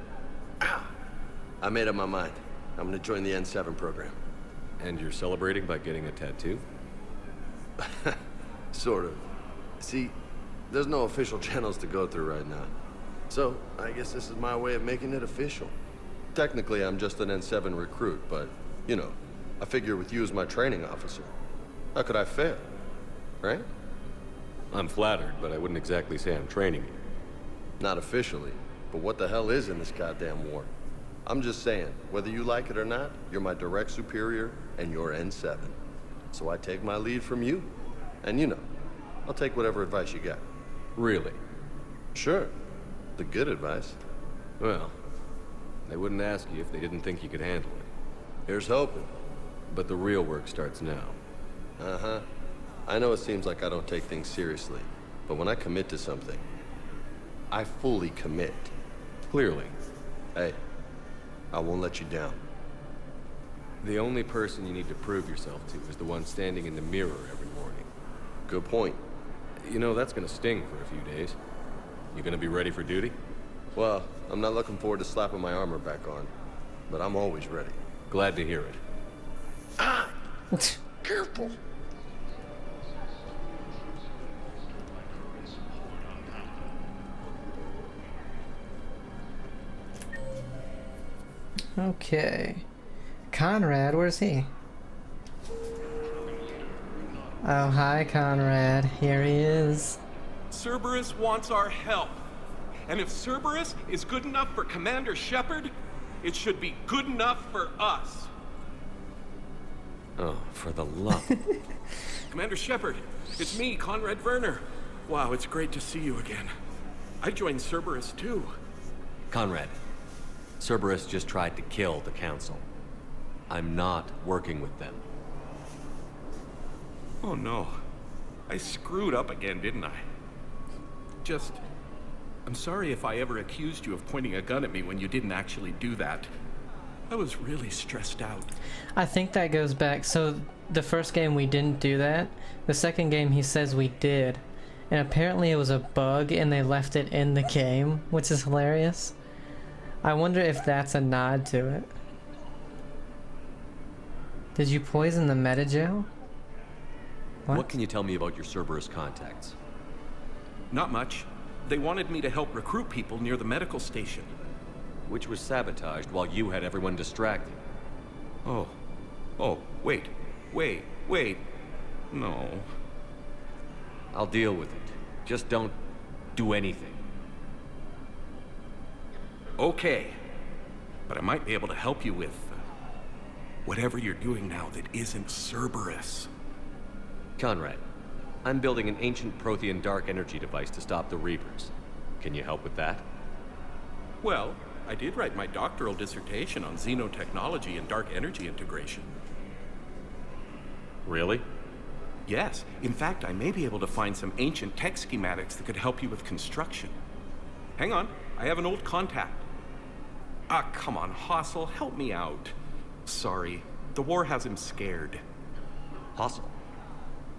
I made up my mind. I'm gonna join the N7 program. And you're celebrating by getting a tattoo? Sort of. See, there's no official channels to go through right now. So, I guess this is my way of making it official. Technically, I'm just an N7 recruit, but, you know, I figure with you as my training officer, how could I fail? Right? I'm flattered, but I wouldn't exactly say I'm training you. Not officially, but what the hell is in this goddamn war? I'm just saying, whether you like it or not, you're my direct superior, and you're N7. So I take my lead from you. And you know, I'll take whatever advice you got. Really? Sure. The good advice. Well, they wouldn't ask you if they didn't think you could handle it. Here's hoping. But the real work starts now. Uh-huh. I know it seems like I don't take things seriously, but when I commit to something, I fully commit. Clearly. Hey, I won't let you down. The only person you need to prove yourself to is the one standing in the mirror every morning. Good point. You know, that's gonna sting for a few days. You gonna be ready for duty? Well, I'm not looking forward to slapping my armor back on. but I'm always ready. Glad to hear it. Ah! Careful! Okay. Conrad, where's he? Oh, hi, Conrad. Here he is. Cerberus wants our help. And if Cerberus is good enough for Commander Shepard, it should be good enough for us. Oh, for the love. Commander Shepard, it's me, Conrad Werner. Wow, it's great to see you again. I joined Cerberus too. Conrad, Cerberus just tried to kill the Council. I'm not working with them. Oh no. I screwed up again, didn't I? I'm sorry if I ever accused you of pointing a gun at me when you didn't actually do that. I was really stressed out. I think that goes back. So the first game we didn't do that. The second game he says we did. And apparently it was a bug and they left it in the game, which is hilarious. I wonder if that's a nod to it. Did you poison the meta-gel? What can you tell me about your Cerberus contacts? Not much. They wanted me to help recruit people near the medical station. Which was sabotaged while you had everyone distracted. Oh, wait. No. I'll deal with it. Just don't do anything. Okay. But I might be able to help you with whatever you're doing now that isn't Cerberus. Conrad, I'm building an ancient Prothean dark energy device to stop the Reapers. Can you help with that? Well, I did write my doctoral dissertation on xenotechnology and dark energy integration. Really? Yes. In fact, I may be able to find some ancient tech schematics that could help you with construction. Hang on, I have an old contact. Ah, come on, Hossel, help me out. Sorry, the war has him scared. Hossel?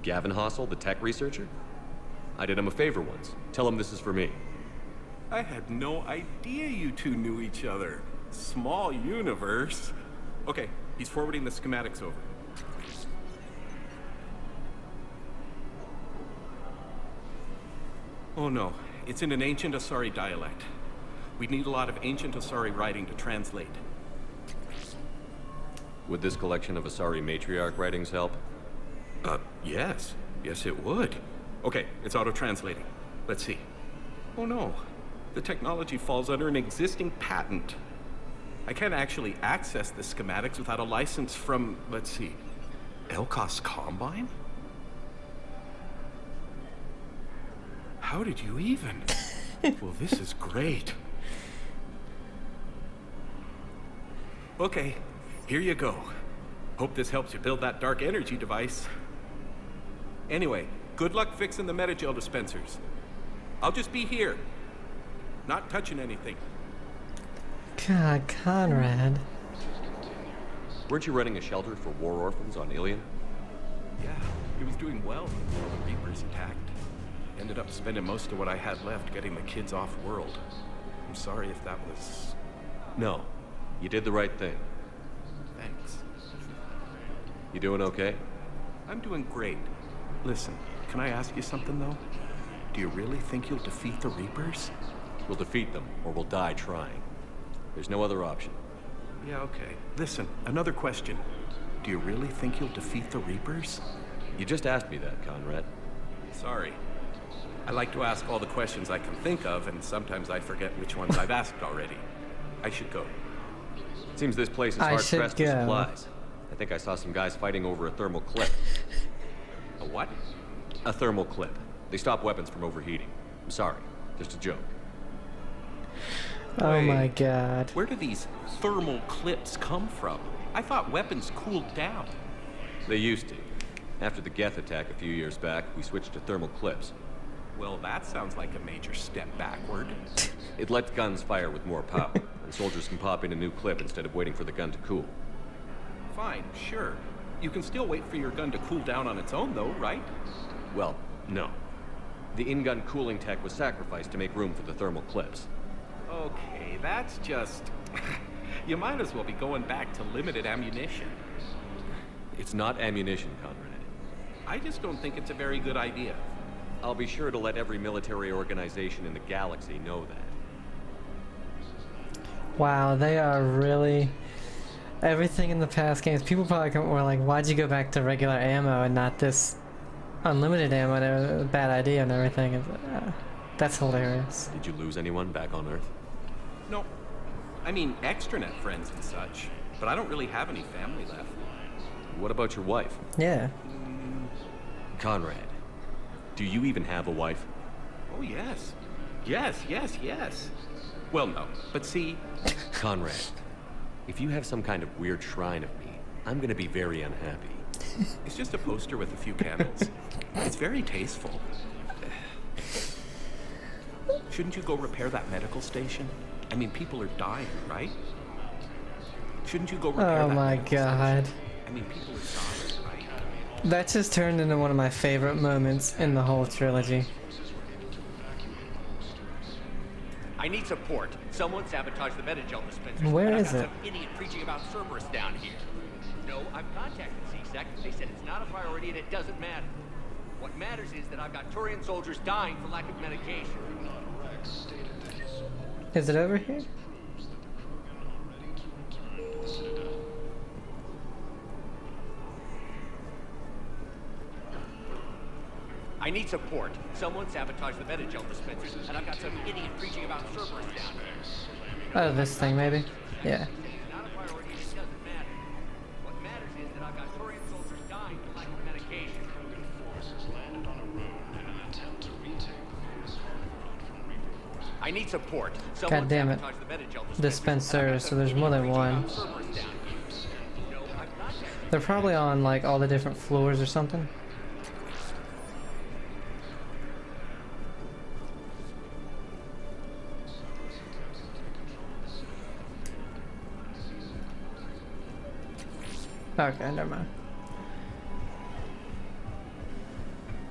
Gavin Hossel, the tech researcher? I did him a favor once. Tell him this is for me. I had no idea you two knew each other. Small universe. Okay, he's forwarding the schematics over. Oh no, it's in an ancient Asari dialect. We'd need a lot of ancient Asari writing to translate. Would this collection of Asari matriarch writings help? Yes. Yes, it would. Okay, it's auto-translating. Let's see. Oh no, the technology falls under an existing patent. I can't actually access the schematics without a license from, let's see, Elkos Combine? How did you even? Well, this is great. Okay, here you go. Hope this helps you build that dark energy device. Anyway, good luck fixing the meta-gel dispensers. I'll just be here. Not touching anything. God, Conrad. Weren't you running a shelter for war orphans on Ilion? Yeah, it was doing well until the Reapers attacked. Ended up spending most of what I had left getting the kids off-world. I'm sorry if that was... No, you did the right thing. Thanks. You doing okay? I'm doing great. Listen, can I ask you something, though? Do you really think you'll defeat the Reapers? We'll defeat them, or we'll die trying. There's no other option. Yeah, okay. Listen, another question. Do you really think you'll defeat the Reapers? You just asked me that, Conrad. Sorry. I like to ask all the questions I can think of, and sometimes I forget which ones I've asked already. I should go. Seems this place is hard-pressed for supplies. I think I saw some guys fighting over a thermal clip. A what? A thermal clip. They stop weapons from overheating. I'm sorry. Just a joke. Oh my god. Where do these thermal clips come from? I thought weapons cooled down. They used to. After the Geth attack a few years back, we switched to thermal clips. Well, that sounds like a major step backward. It lets guns fire with more power, and soldiers can pop in a new clip instead of waiting for the gun to cool. Fine, sure. You can still wait for your gun to cool down on its own, though, right? Well, no. The in-gun cooling tech was sacrificed to make room for the thermal clips. Okay, that's just... You might as well be going back to limited ammunition. It's not ammunition, Conrad. I just don't think it's a very good idea. I'll be sure to let every military organization in the galaxy know that. Wow, they are really... Everything in the past games, people probably were like, why'd you go back to regular ammo and not this unlimited ammo? And it was a bad idea and everything. That's hilarious. Did you lose anyone back on Earth? No. I mean, extranet friends and such. But I don't really have any family left. What about your wife? Yeah. Conrad, do you even have a wife? Oh, yes. Yes. Well, no. But see... Conrad, if you have some kind of weird shrine of me, I'm gonna be very unhappy. It's just a poster with a few candles. It's very tasteful. Shouldn't you go repair that medical station? I mean, people are dying, right? Shouldn't you go repair that Oh my god. Station? I mean, people are dying, right? That just turned into one of my favorite moments in the whole trilogy. I need support. Someone sabotaged the Metagel dispenser. Where and is I've got it? some idiot preaching about Cerberus down here. No, I've contacted CSEC. They said it's not a priority and it doesn't matter. What matters is that I've got Turian soldiers dying for lack of medication. Is it over here? I need support. Someone sabotaged the Metagel dispensers, and I've got some idiot preaching about Cerberus down here. Oh, this thing maybe? Yeah. It's not a priority and it doesn't matter. What matters is that I've got Turian soldiers dying for lack of medication. Krogan forces landed on a road in an attempt to retake the famous hard road from Reaper forces. I need support. God damn it. sabotaged the Metagel Dispenser, so there's more than one. They're probably on like all the different floors or something. Okay, never mind.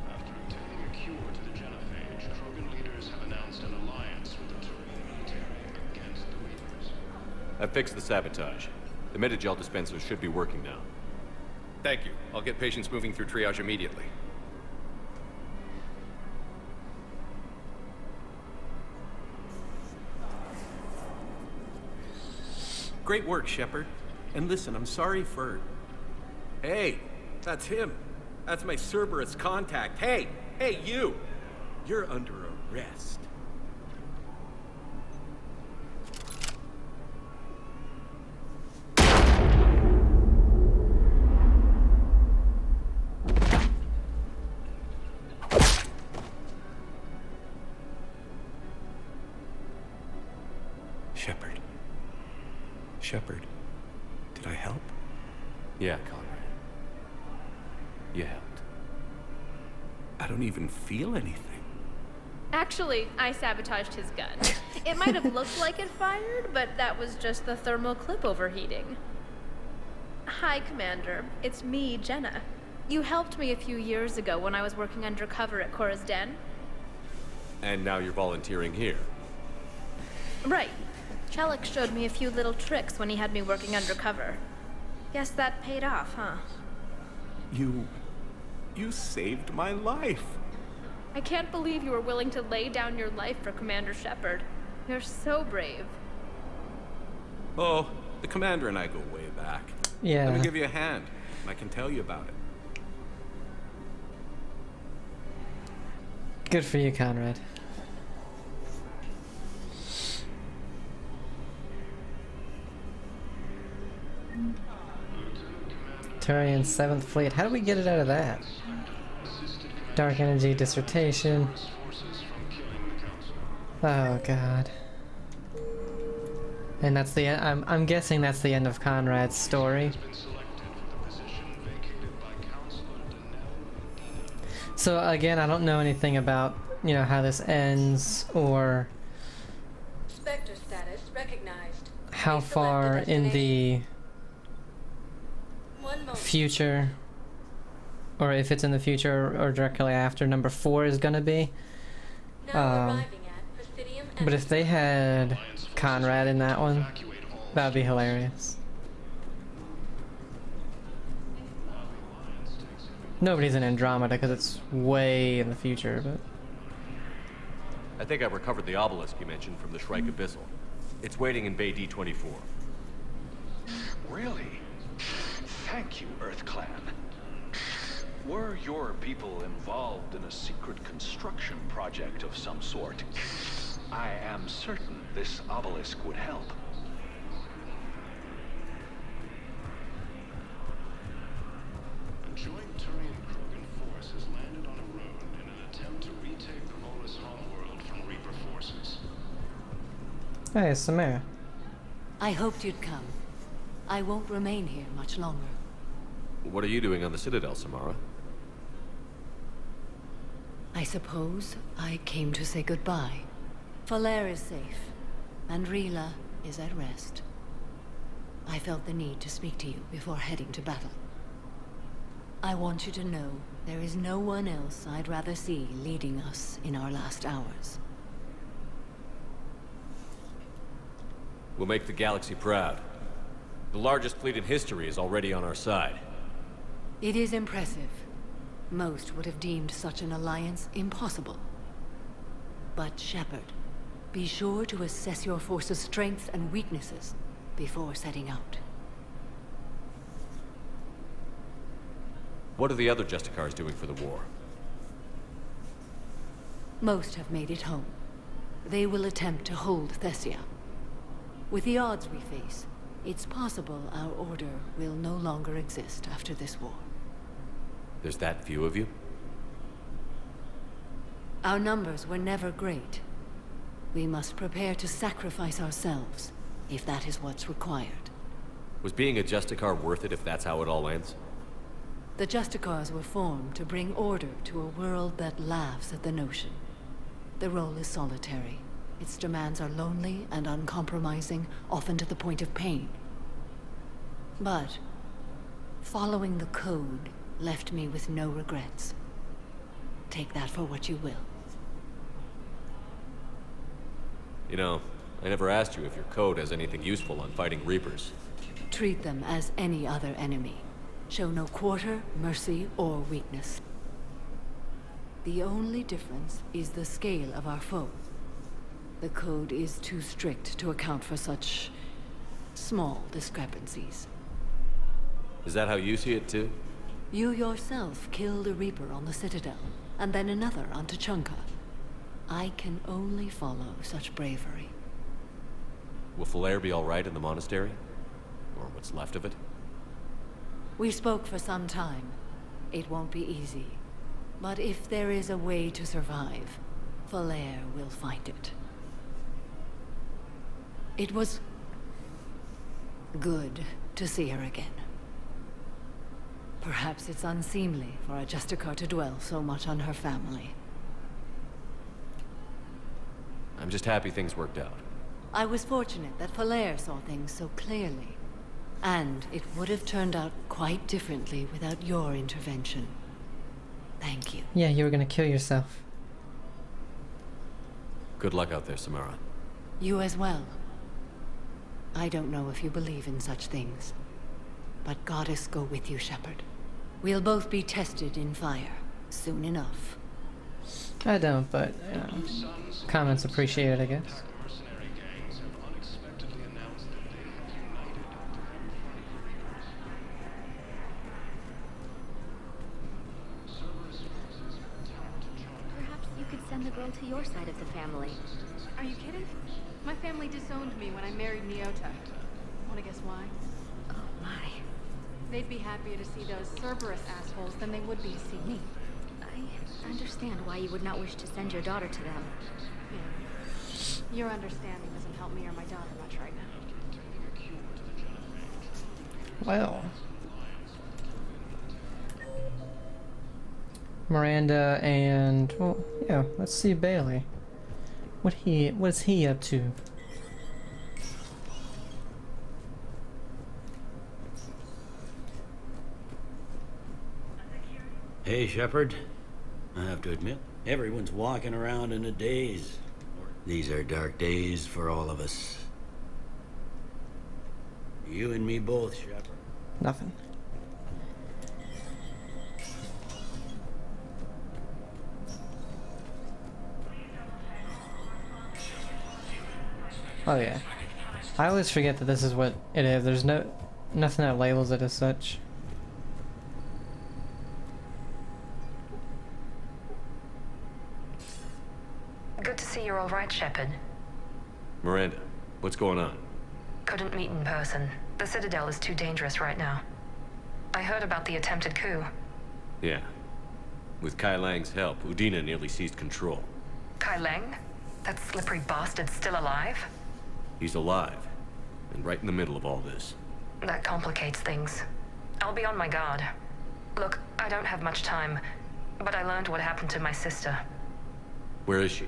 After obtaining a cure to the genophage, Krogan leaders have announced an alliance with the Turian military against the Reapers. I fixed the sabotage. The Metagel dispensers should be working now. Thank you. I'll get patients moving through triage immediately. Great work, Shepard. And listen, I'm sorry for... Hey, that's him. That's my Cerberus contact. Hey, you! You're under arrest. Shepard, did I help? Yeah, Conrad. You helped. I don't even feel anything. Actually, I sabotaged his gun. It might have looked like it fired, but that was just the thermal clip overheating. Hi, Commander. It's me, Jenna. You helped me a few years ago when I was working undercover at Cora's Den. And now you're volunteering here. Right. Chelik showed me a few little tricks when he had me working undercover. Guess that paid off, huh? You saved my life. I can't believe you were willing to lay down your life for Commander Shepard. You're so brave. Oh, the Commander and I go way back. Yeah. Let me give you a hand, and I can tell you about it. Good for you, Conrad. Turian 7th Fleet. How do we get it out of that? Dark Energy Dissertation. Oh god. And that's the end. I'm guessing that's the end of Conrad's story. So again, I don't know anything about, you know, how this ends or Spectre status recognized. how far in the future, or if it's in the future or directly after number 4 is gonna be. But if they had Conrad in that one, That'd be hilarious. Nobody's in Andromeda because it's way in the future, but... I think I've recovered the obelisk you mentioned from the Shrike Abyssal. It's waiting in Bay D-24. Really? Thank you, Earth Clan. Were your people involved in a secret construction project of some sort, I am certain this obelisk would help. A joint Turian-Krogan force has landed on a road in an attempt to retake Promola's homeworld from Reaper forces. Hey, Samara. I hoped you'd come. I won't remain here much longer. What are you doing on the Citadel, Samara? I suppose I came to say goodbye. Falair is safe, and Rila is at rest. I felt the need to speak to you before heading to battle. I want you to know there is no one else I'd rather see leading us in our last hours. We'll make the galaxy proud. The largest fleet in history is already on our side. It is impressive. Most would have deemed such an alliance impossible. But Shepard, be sure to assess your force's strengths and weaknesses before setting out. What are the other Justicars doing for the war? Most have made it home. They will attempt to hold Thessia. With the odds we face, it's possible our order will no longer exist after this war. There's that few of you? Our numbers were never great. We must prepare to sacrifice ourselves, if that is what's required. Was being a Justicar worth it if that's how it all ends? The Justicars were formed to bring order to a world that laughs at the notion. The role is solitary. Its demands are lonely and uncompromising, often to the point of pain. But following the code left me with no regrets. Take that for what you will. You know, I never asked you if your code has anything useful on fighting Reapers. Treat them as any other enemy. Show no quarter, mercy, or weakness. The only difference is the scale of our foe. The code is too strict to account for such small discrepancies. Is that how you see it too? You yourself killed a Reaper on the Citadel, and then another on Tuchanka. I can only follow such bravery. Will Falair be all right in the monastery? Or what's left of it? We spoke for some time. It won't be easy. But if there is a way to survive, Falair will find it. It was good to see her again. Perhaps it's unseemly for a Justicar to dwell so much on her family. I'm just happy things worked out. I was fortunate that Falair saw things so clearly. And it would have turned out quite differently without your intervention. Thank you. Yeah, you were gonna kill yourself. Good luck out there, Samara. You as well. I don't know if you believe in such things, but Goddess go with you, Shepard. We'll both be tested in fire, soon enough. I don't, but, comments appreciated, I guess. Perhaps you could send the girl to your side of the family. Are you kidding? My family disowned me when I married Nyota. Wanna guess why? Oh my. They'd be happier to see those Cerberus assholes than they would be to see me. I understand why you would not wish to send your daughter to them. Yeah. Your understanding doesn't help me or my daughter much right now. Well. Miranda and, well, yeah, let's see Bailey. What's he up to? Hey, Shepard. I have to admit, everyone's walking around in a daze. These are dark days for all of us. You and me both, Shepard. Nothing. Oh yeah. I always forget that this is what it is. There's nothing that labels it as such. Good to see you're all right, Shepard. Miranda, what's going on? Couldn't meet in person. The Citadel is too dangerous right now. I heard about the attempted coup. Yeah. With Kai Lang's help, Udina nearly seized control. Kai Lang? That slippery bastard's still alive? He's alive, and right in the middle of all this. That complicates things. I'll be on my guard. Look, I don't have much time, but I learned what happened to my sister. Where is she?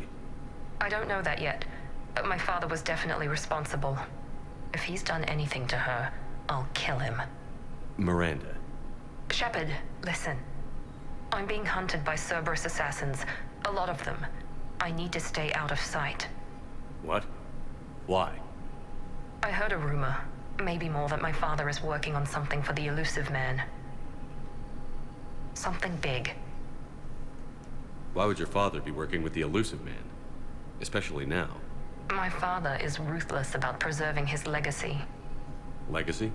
I don't know that yet, but my father was definitely responsible. If he's done anything to her, I'll kill him. Miranda. Shepard, listen. I'm being hunted by Cerberus assassins. A lot of them. I need to stay out of sight. What? Why? I heard a rumor, maybe more, that my father is working on something for the Elusive Man. Something big. Why would your father be working with the Elusive Man? Especially now. My father is ruthless about preserving his legacy. Legacy?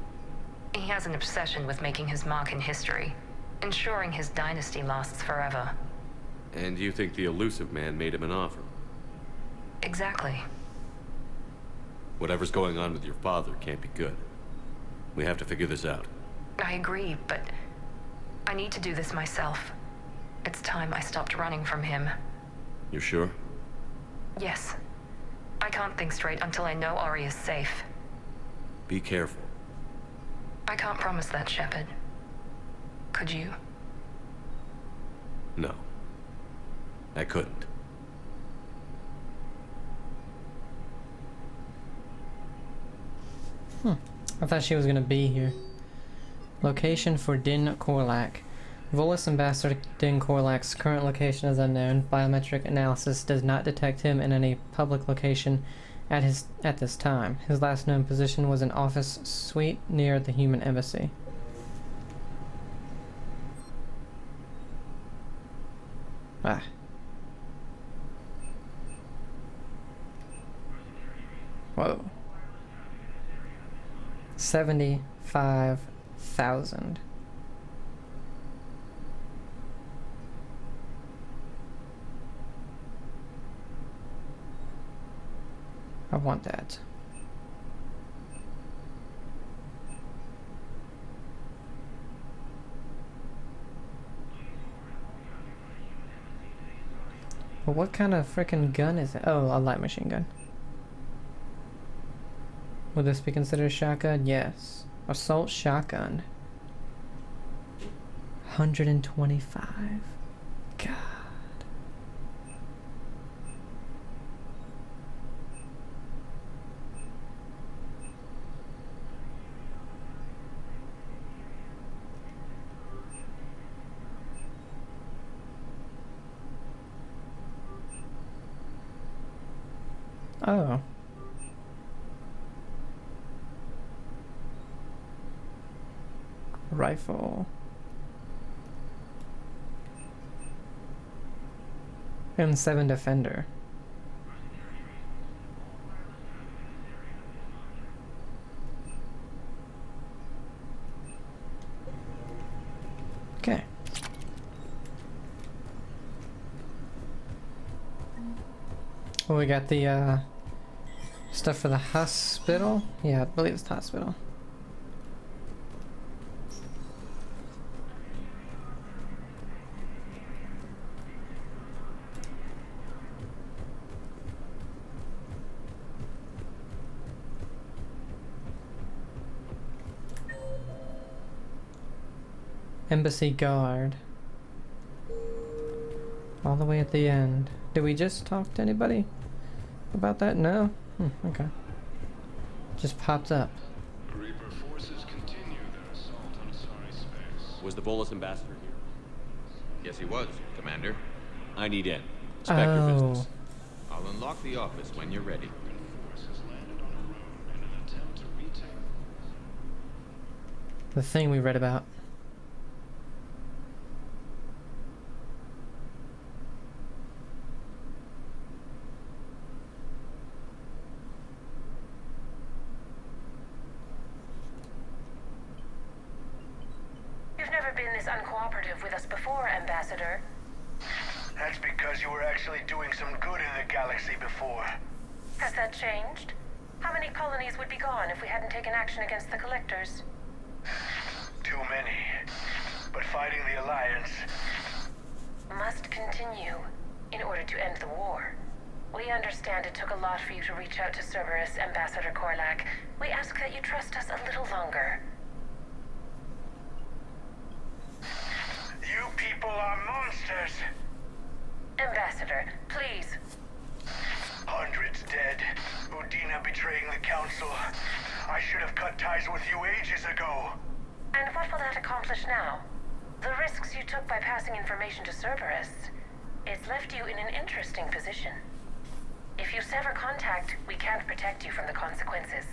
He has an obsession with making his mark in history, ensuring his dynasty lasts forever. And you think the Elusive Man made him an offer? Exactly. Whatever's going on with your father can't be good. We have to figure this out. I agree, but I need to do this myself. It's time I stopped running from him. You're sure? Yes. I can't think straight until I know Ari is safe. Be careful. I can't promise that, Shepard. Could you? No. I couldn't. I thought she was gonna be here. Location for Din Korlak. Volus Ambassador Din Korlak's current location is unknown. Biometric analysis does not detect him in any public location at this time. His last known position was an office suite near the human embassy. Ah. Whoa. 75,000. I want that. But what kind of frickin' gun is it? Oh, a light machine gun. Would this be considered a shotgun? Yes. Assault shotgun. 125. God. Oh. Rifle. M7 Defender. Okay. Well, we got the stuff for the hospital. Yeah, I believe it's the hospital. Embassy guard. All the way at the end. Did we just talk to anybody about that? No? Okay. Just popped up. Reaper forces continue their assault on Asari space. Was the Volus ambassador here? Yes, he was, Commander. I need in. Inspector business. I'll unlock the office when you're ready. The thing we read about. You've never been this uncooperative with us before, Ambassador. That's because you were actually doing some good in the galaxy before. Has that changed? How many colonies would be gone if we hadn't taken action against the Collectors? Too many. But fighting the Alliance must continue in order to end the war. We understand it took a lot for you to reach out to Cerberus, Ambassador Korlak. We ask that you trust us a little longer. You people are monsters! Ambassador, please. Hundreds dead. Udina betraying the Council. I should have cut ties with you ages ago. And what will that accomplish now? The risks you took by passing information to Cerberus, it's left you in an interesting position. If you sever contact, we can't protect you from the consequences.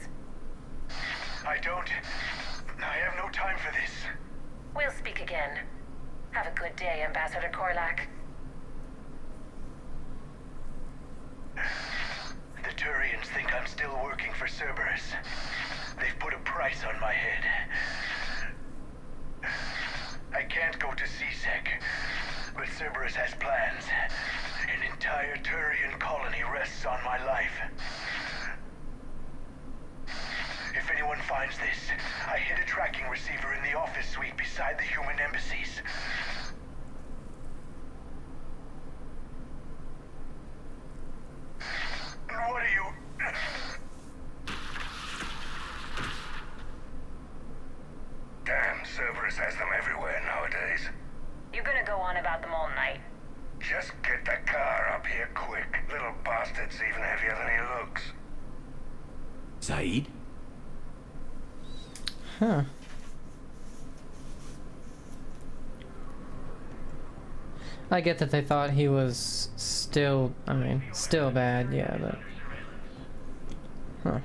I have no time for this. We'll speak again. Have a good day, Ambassador Korlak. The Turians think I'm still working for Cerberus. They've put a price on my head. I can't go to C-Sec, but Cerberus has plans. An entire Turian colony rests on my life. If anyone finds this, I hid a tracking receiver in the office suite beside the human embassies. And what are you... Damn, Cerberus has them everywhere nowadays. You're gonna go on about them all night. Just get the car up here quick. Little bastard's even heavier than he looks. Saeed? Huh. I get that they thought he was still, still bad, yeah, but... Huh.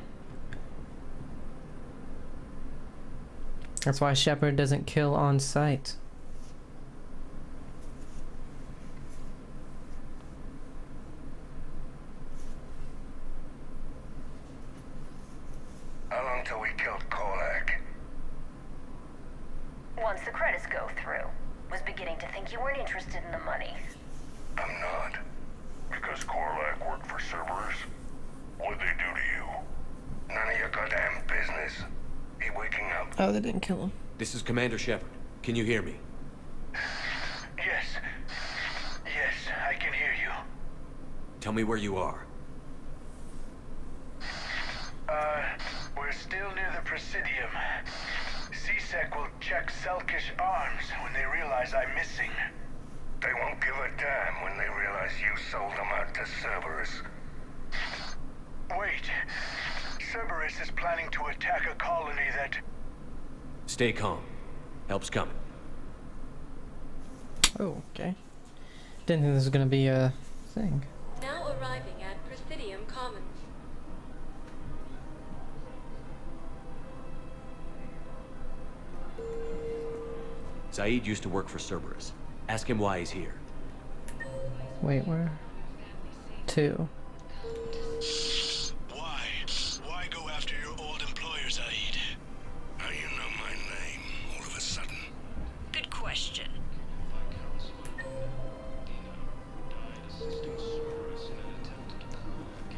That's why Shepard doesn't kill on sight. How long till we killed Korlak? Once the credits go through. Was beginning to think you weren't interested in the money. I'm not. Because Korlak worked for Cerberus? What'd they do to you? None of your goddamn business. He waking up? Oh, they didn't kill him. This is Commander Shepard. Can you hear me? Yes. Yes, I can hear you. Tell me where you are. We're still near the Presidium. C-Sec will check Selkish arms when they realize I'm missing. They won't give a damn when they realize you sold them out to Cerberus. Wait. Cerberus is planning to attack a colony that... Stay calm. Help's coming. Oh, okay. Didn't think this was gonna be a thing. Now arriving at Presidium Commons. Saeed used to work for Cerberus. Ask him why he's here. Wait, where? 2. Why? Why go after your old employer, Saeed? How you know my name all of a sudden? Good question.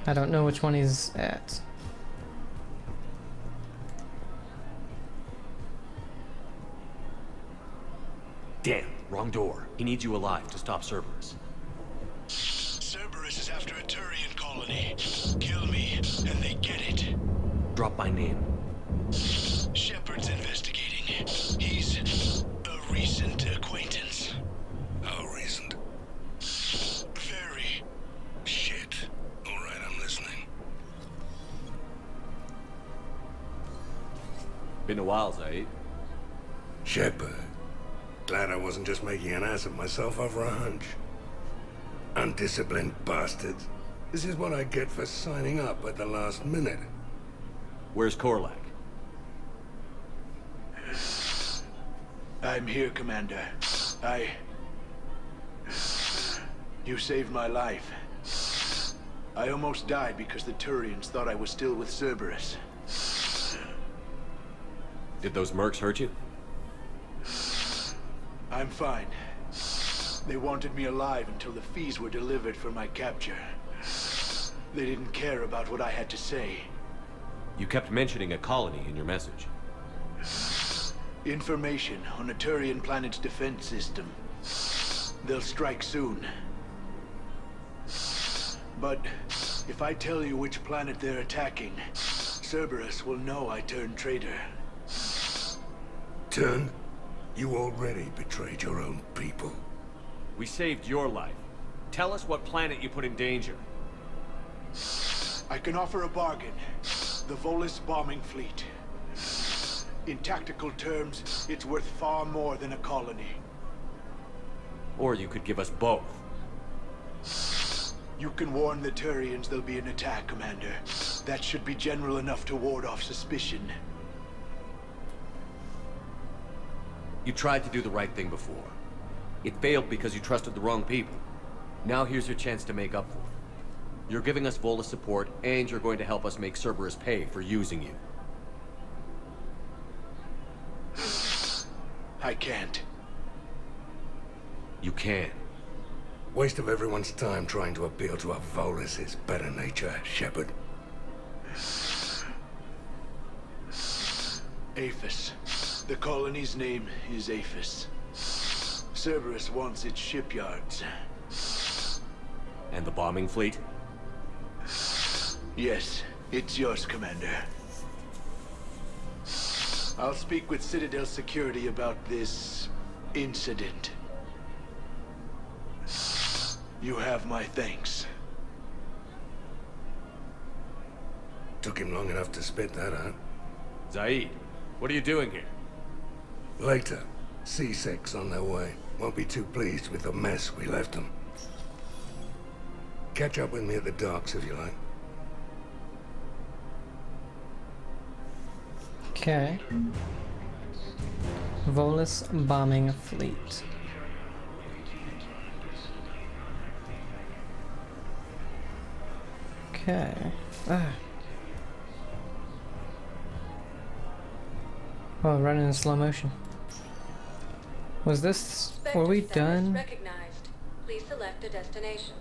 I don't know which one he's at. Damn, wrong door. He needs you alive to stop Cerberus. Cerberus is after a Turian colony. Kill me, and they get it. Drop my name. Shepard's investigating. He's a recent acquaintance. How recent? Very. Shit. All right, I'm listening. Been a while, Saeed. Shepard. Glad I wasn't just making an ass of myself over a hunch. Undisciplined bastards. This is what I get for signing up at the last minute. Where's Korlak? I'm here, Commander. You saved my life. I almost died because the Turians thought I was still with Cerberus. Did those mercs hurt you? I'm fine. They wanted me alive until the fees were delivered for my capture. They didn't care about what I had to say. You kept mentioning a colony in your message. Information on a Turian planet's defense system. They'll strike soon. But if I tell you which planet they're attacking, Cerberus will know I turned traitor. Turn? You already betrayed your own people. We saved your life. Tell us what planet you put in danger. I can offer a bargain. The Volus bombing fleet. In tactical terms, it's worth far more than a colony. Or you could give us both. You can warn the Turians there'll be an attack, Commander. That should be general enough to ward off suspicion. You tried to do the right thing before. It failed because you trusted the wrong people. Now here's your chance to make up for it. You're giving us Volus support, and you're going to help us make Cerberus pay for using you. I can't. You can. Waste of everyone's time trying to appeal to a Volus' better nature, Shepard. Aphis. The colony's name is Aphis. Cerberus wants its shipyards. And the bombing fleet? Yes, it's yours, Commander. I'll speak with Citadel Security about this incident. You have my thanks. Took him long enough to spit that out. Zaid, what are you doing here? Later, C-Sec's on their way. Won't be too pleased with the mess we left them. Catch up with me at the docks if you like. Okay. Volus bombing fleet. Okay. Oh, running in slow motion. Was this... were we done? Recognized. Please select a destination.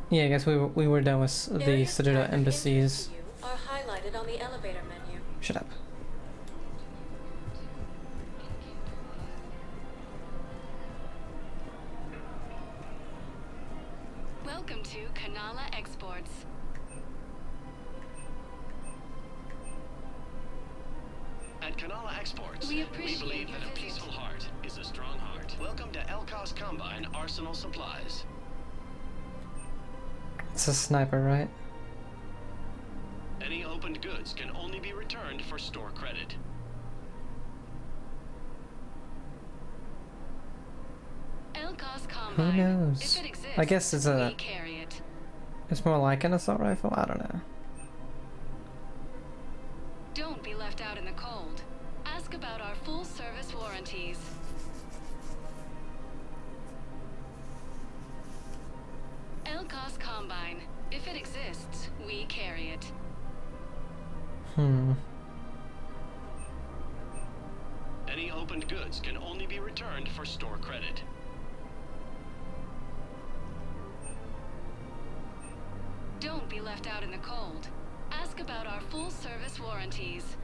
Yeah, I guess we were done with the Citadel embassies. Are highlighted on the elevator menu. Shut up. Welcome to Kanala Exports. At Kanala Exports, We appreciate believe your that a visit. peaceful heart is a strong heart. Welcome to Elkos Combine Arsenal Supplies. It's a sniper, right? Any opened goods can only be returned for store credit. Elkos Who Combine. knows? If it exists, I guess it's a... we carry it. it's more like an assault rifle? I don't know. Don't be left out in the cold. Ask about our full service warranties. Elkos Combine. If it exists, we carry it. Any opened goods can only be returned for store credit. Don't be left out in the cold. Ask about our full service warranties.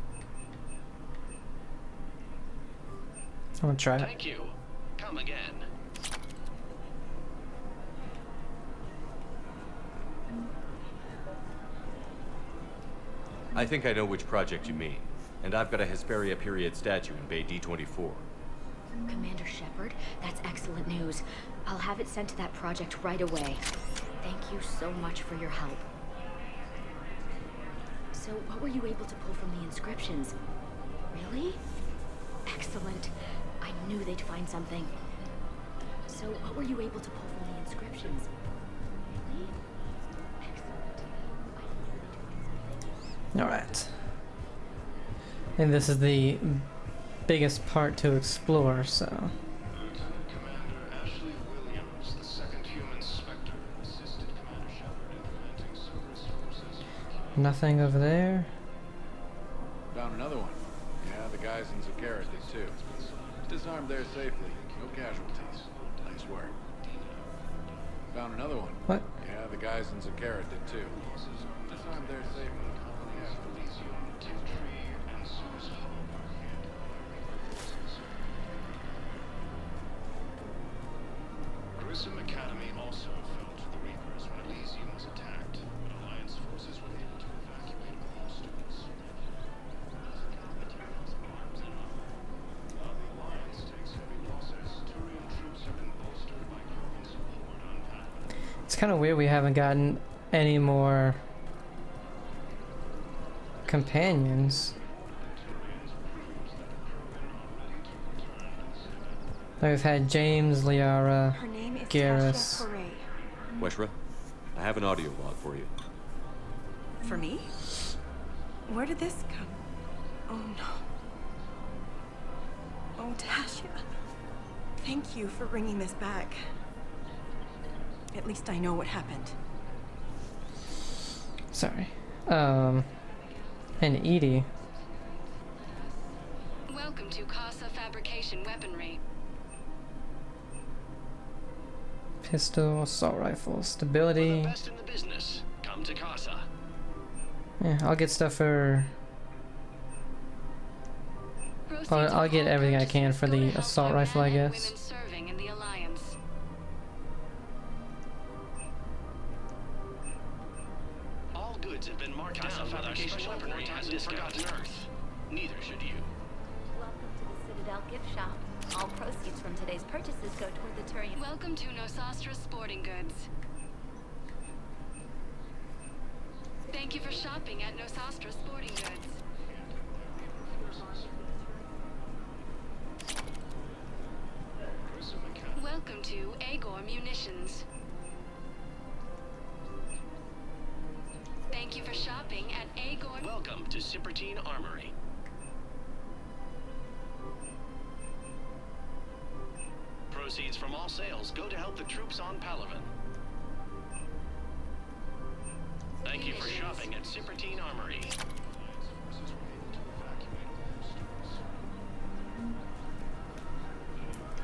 I'm gonna try it. Thank you. Come again. I think I know which project you mean. And I've got a Hesperia period statue in Bay D24. Commander Shepard, that's excellent news. I'll have it sent to that project right away. Thank you so much for your help. So, what were you able to pull from the inscriptions? Really? Excellent. I knew they'd find something. So, what were you able to pull from the inscriptions? Really? Excellent. I knew they'd find something. Alright. And this is the biggest part to explore, so. Lieutenant Commander Ashley Williams, the second human Spectre, assisted Commander Shepard in preventing Cerberus forces. Nothing over there. Found another one. Yeah, the guys in Zakara did too. Disarmed there safely. No casualties. Nice work. Found another one. What? Yeah, the guys in Zakara did too. Disarmed there safely. Grissom Academy also fell to the Reapers when Elysium was attacked, but Alliance forces were able to evacuate all students. While the Alliance takes heavy losses, Turian troops have been bolstered by Krogan support on Palaven. It's kind of weird we haven't gotten any more companions. We've had James, Liara, Garrus. Weshra, I have an audio log for you. For me? Where did this come? Oh no. Oh, Tasha. Thank you for bringing this back. At least I know what happened. Sorry. And Edie. Welcome to Casa Fabrication Weaponry. Pistol, assault rifle, stability. Best in the business. Come to Casa. Yeah, I'll get stuff for. I'll get everything I can for the assault rifle, I guess. Serving in the Alliance. All goods have been marked down with our special weaponry has been forgotten Earth. Neither should you. Welcome to the Citadel gift shop. All proceeds from today's purchases go toward the Turian. Welcome to Nosastra Sporting Goods. Thank you for shopping at Nosastra Sporting Goods. Welcome to Agor Munitions. Thank you for shopping at Agor. Welcome to Cipertine Armory. Proceeds from all sales go to help the troops on Palaven. Thank you for shopping at Cipertine Armory.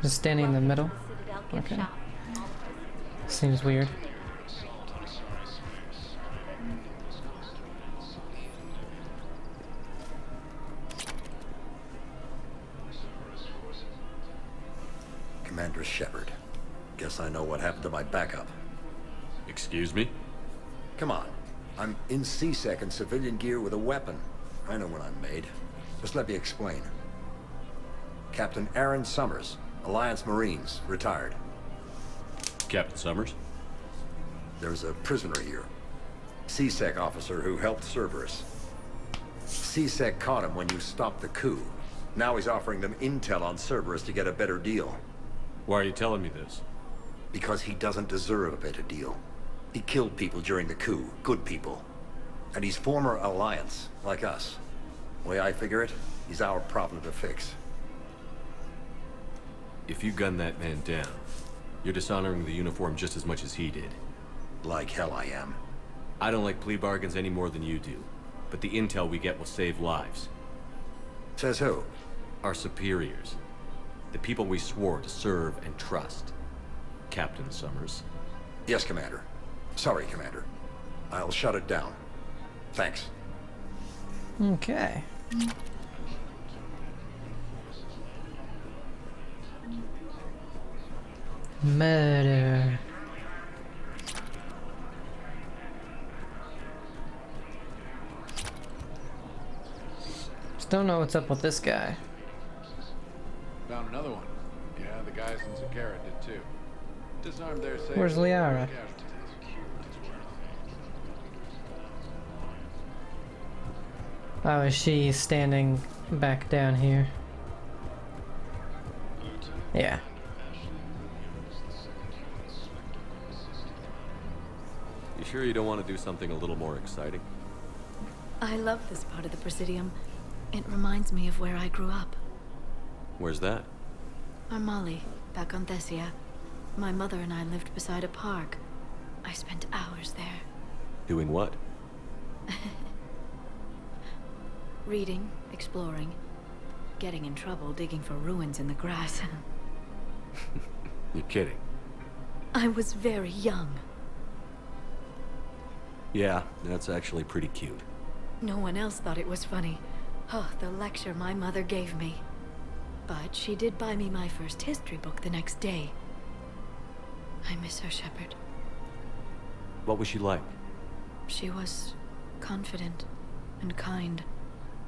Just standing in the middle. Okay. Seems weird. Commander Shepard. Guess I know what happened to my backup. Excuse me? Come on. I'm in C-Sec in civilian gear with a weapon. I know when I'm made. Just let me explain. Captain Aaron Summers, Alliance Marines, retired. Captain Summers? There's a prisoner here. C-Sec officer who helped Cerberus. C-Sec caught him when you stopped the coup. Now he's offering them intel on Cerberus to get a better deal. Why are you telling me this? Because he doesn't deserve a better deal. He killed people during the coup, good people. And he's former Alliance, like us. The way I figure it, he's our problem to fix. If you gun that man down, you're dishonoring the uniform just as much as he did. Like hell I am. I don't like plea bargains any more than you do, but the intel we get will save lives. Says who? Our superiors. The people we swore to serve and trust. Captain Summers. Yes, Commander. Sorry, Commander. I'll shut it down. Thanks. Okay. Murder. Just don't know what's up with this guy. Found another one. Yeah, the guys in Zakara did too. Disarmed their safe. Where's Liara? Oh, is she standing back down here? Yeah. You sure you don't want to do something a little more exciting? I love this part of the Presidium. It reminds me of where I grew up. Where's that? Armali, back on Thessia. My mother and I lived beside a park. I spent hours there. Doing what? Reading, exploring, getting in trouble digging for ruins in the grass. You're kidding. I was very young. Yeah, that's actually pretty cute. No one else thought it was funny. Oh, the lecture my mother gave me. But she did buy me my first history book the next day. I miss her, Shepard. What was she like? She was confident and kind.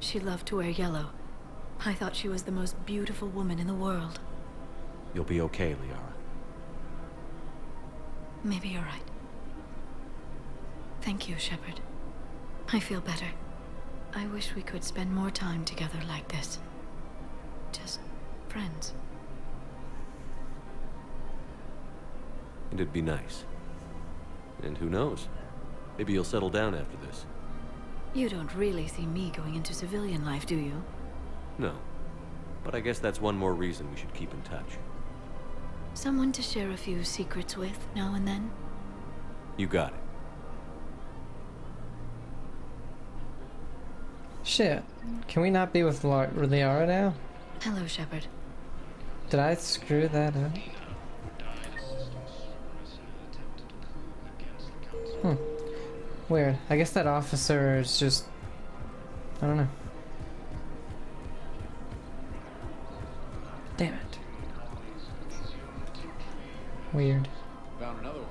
She loved to wear yellow. I thought she was the most beautiful woman in the world. You'll be okay, Liara. Maybe you're right. Thank you, Shepard. I feel better. I wish we could spend more time together like this. Just friends. And it'd be nice. And who knows? Maybe you'll settle down after this. You don't really see me going into civilian life, do you? No. But I guess that's one more reason we should keep in touch. Someone to share a few secrets with now and then? You got it. Shit. Can we not be with Liara now? Hello, Shepard. Did I screw that up? Weird. I guess that officer is just... I don't know. Damn it. Weird. Found another one.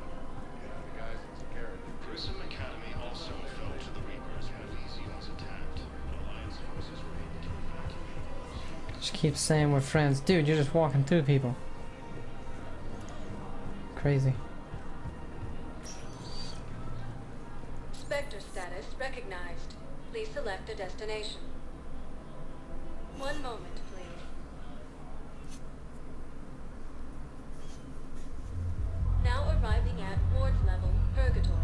Yeah, the guys in Sakara did too. Prism Academy also fell to the Reapers when Elysium was attacked. Alliance forces were able to evacuate. Just keep saying we're friends. Dude, you're just walking through people. Crazy. Spectre status recognized. Please select a destination. One moment, please. Now arriving at Ward's level, Purgatory.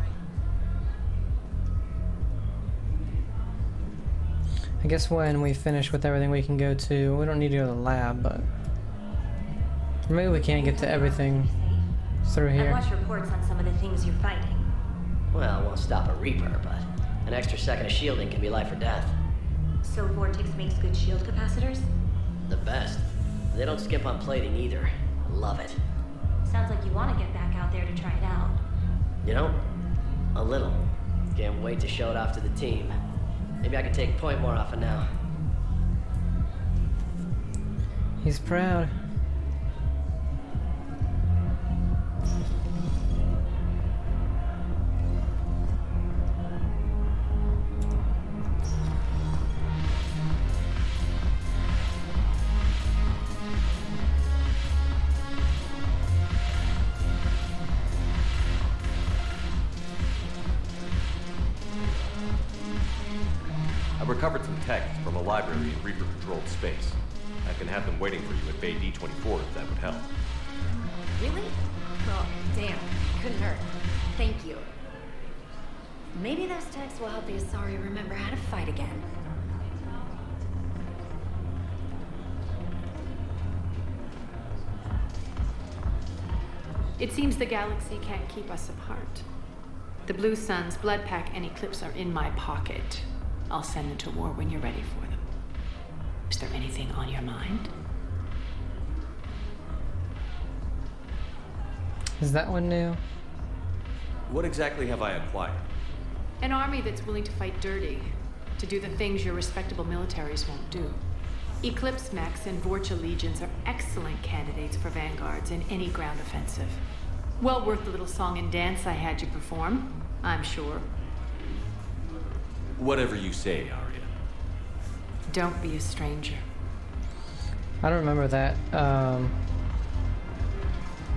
I guess when we finish with everything we can go to... We don't need to go to the lab, but... Maybe we can't get to everything through I here. watched reports on some of the things you're fighting. Well, it won't stop a Reaper, but an extra second of shielding can be life or death. So Vortex makes good shield capacitors? The best. They don't skimp on plating either. Love it. Sounds like you want to get back out there to try it out. You know? A little. Can't wait to show it off to the team. Maybe I can take point more often now. He's proud. I've recovered some texts from a library in Reaper-controlled space. I can have them waiting for you at Bay D-24 if that would help. Really? Oh, damn. Couldn't hurt. Thank you. Maybe those texts will help the Asari remember how to fight again. It seems the galaxy can't keep us apart. The Blue Suns, Blood Pack, and Eclipse are in my pocket. I'll send them to war when you're ready for them. Is there anything on your mind? Is that one new? What exactly have I acquired? An army that's willing to fight dirty, to do the things your respectable militaries won't do. Eclipse mechs and Vorcha legions are excellent candidates for vanguards in any ground offensive. Well worth the little song and dance I had you perform, I'm sure. Whatever you say, Arya. Don't be a stranger. I don't remember that,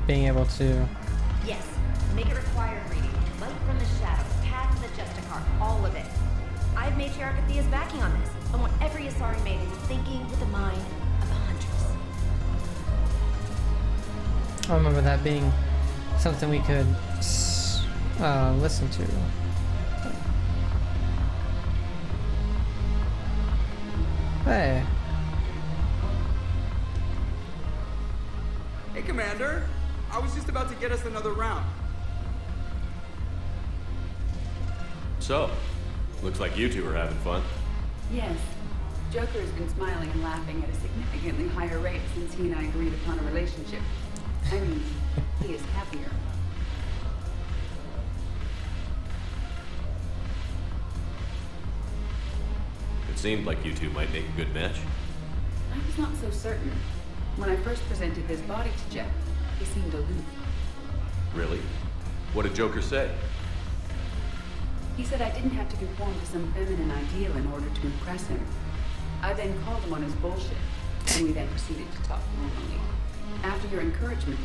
being able to... Yes. Make it required reading. Light from the shadows, path to the Justicar, all of it. I have Matriarch Athea's backing on this. I want every Asari made to be thinking with the mind of a huntress. I remember that being something we could listen to. Hey. Hey, Commander. I was just about to get us another round. So, looks like you two are having fun. Yes. Joker has been smiling and laughing at a significantly higher rate since he and I agreed upon a relationship. I mean, he is happier. It seemed like you two might make a good match. I was not so certain. When I first presented this body to Jeff, he seemed aloof. Really? What did Joker say? He said I didn't have to conform to some feminine ideal in order to impress him. I then called him on his bullshit, and we then proceeded to talk normally. After your encouragement,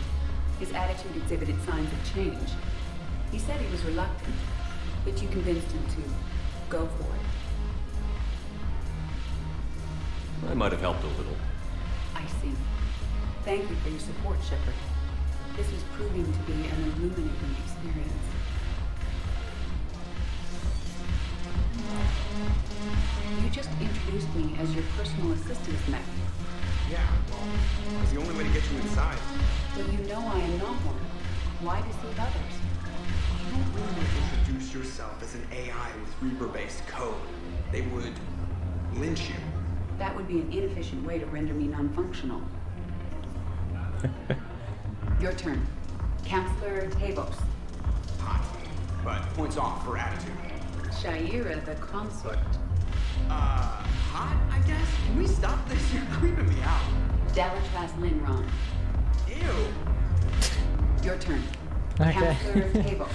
his attitude exhibited signs of change. He said he was reluctant, but you convinced him to go for it. I might have helped a little. I see. Thank you for your support, Shepard. This is proving to be an illuminating experience. You just introduced me as your personal assistant, Mac. Yeah, well, it's the only way to get you inside. But you know I am not one. Why deceive others? You don't really want to introduce yourself as an AI with Reaper-based code. They would lynch you. That would be an inefficient way to render me non-functional. Your turn. Counselor Tavos. Hot, but points off for attitude. Shaira the consort. Hot, I guess? Can we stop this? You're creeping me out. Dallatras Linron. Ew. Your turn. Okay. Counselor Tavos.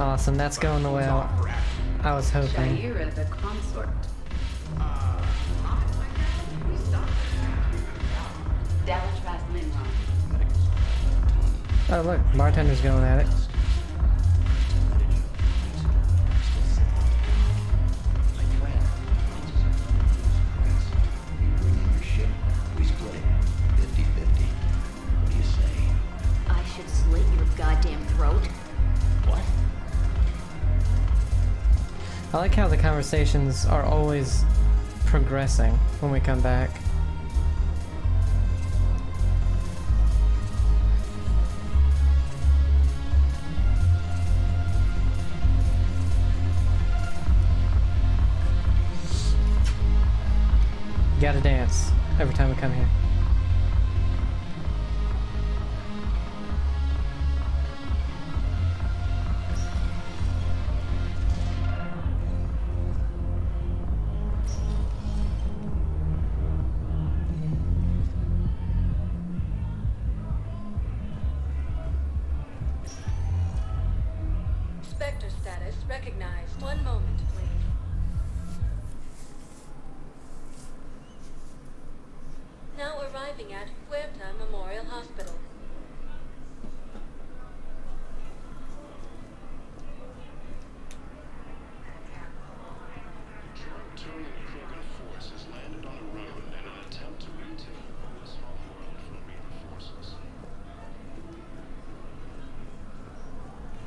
Awesome, that's going the way I was hoping. Shaira the consort. Dallatras Linron. Oh look, bartender's going at it. I should slit your goddamn throat. What? I like how the conversations are always progressing when we come back. Gotta dance every time we come here. Spectre status recognized. One moment, please. Now arriving at Huerta Memorial Hospital. Turian Krogan force has landed on a road in an attempt to retake this homeworld from Reaper forces.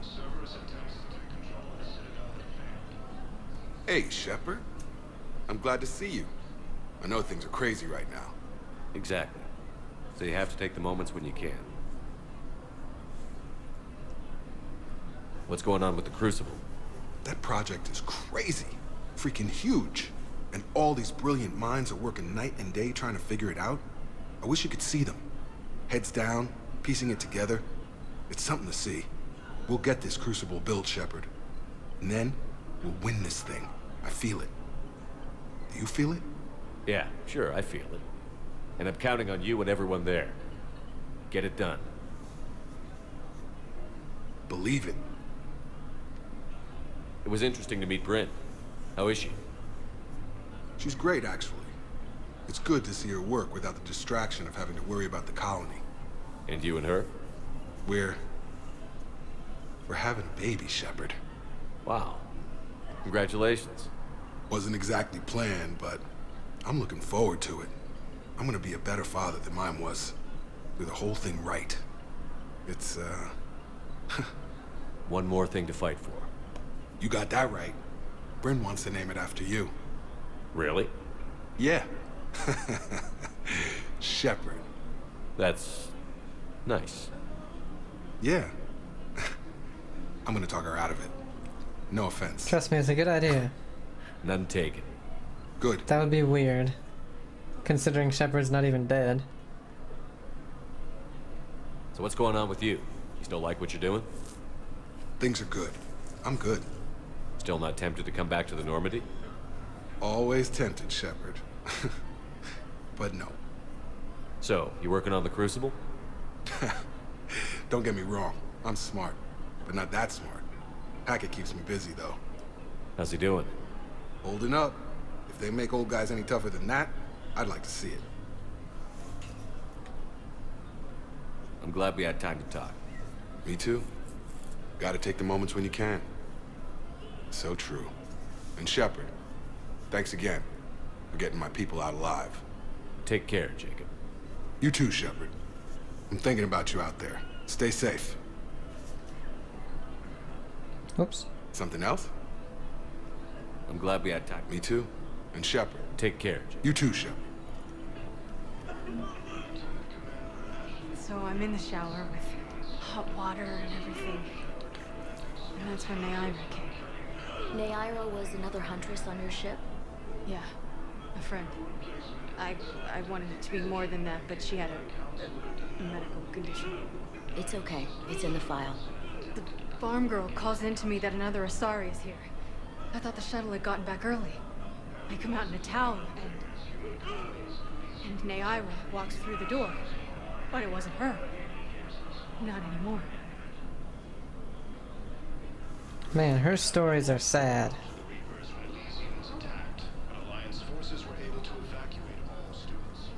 Cerberus attempts to take control of the Citadel have failed. Hey, Shepard. I'm glad to see you. I know things are crazy right now. Exactly. So you have to take the moments when you can. What's going on with the Crucible? That project is crazy. Freaking huge. And all these brilliant minds are working night and day trying to figure it out. I wish you could see them. Heads down, piecing it together. It's something to see. We'll get this Crucible built, Shepard. And then, we'll win this thing. I feel it. Do you feel it? Yeah, sure, I feel it. And I'm counting on you and everyone there. Get it done. Believe it. It was interesting to meet Bryn. How is she? She's great, actually. It's good to see her work without the distraction of having to worry about the colony. And you and her? We're having a baby, Shepard. Wow. Congratulations. Wasn't exactly planned, but I'm looking forward to it. I'm gonna be a better father than mine was. Do the whole thing right. It's, One more thing to fight for. You got that right. Bryn wants to name it after you. Really? Yeah. Shepard. That's nice. Yeah. I'm gonna talk her out of it. No offense. Trust me, it's a good idea. None taken. Good. That would be weird, considering Shepard's not even dead. So what's going on with you? You still like what you're doing? Things are good. I'm good. Still not tempted to come back to the Normandy? Always tempted, Shepard. But no. So, you working on the Crucible? Don't get me wrong. I'm smart, but not that smart. Hackett keeps me busy, though. How's he doing? Holding up. If they make old guys any tougher than that, I'd like to see it. I'm glad we had time to talk. Me too. Gotta take the moments when you can. So true. And Shepard, thanks again for getting my people out alive. Take care, Jacob. You too, Shepard. I'm thinking about you out there. Stay safe. Oops. Something else? I'm glad we had time. Me too. And Shepard. Take care, Jacob. You too, Shepard. So I'm in the shower with hot water and everything. And that's when Naira came. Naira was another huntress on your ship? Yeah, a friend. I wanted it to be more than that, but she had a medical condition. It's okay. It's in the file. The farm girl calls in to me that another Asari is here. I thought the shuttle had gotten back early. I come out in a towel, and Naira walks through the door. But it wasn't her. Not anymore. Man, her stories are sad. Alliance forces were able to evacuate all students.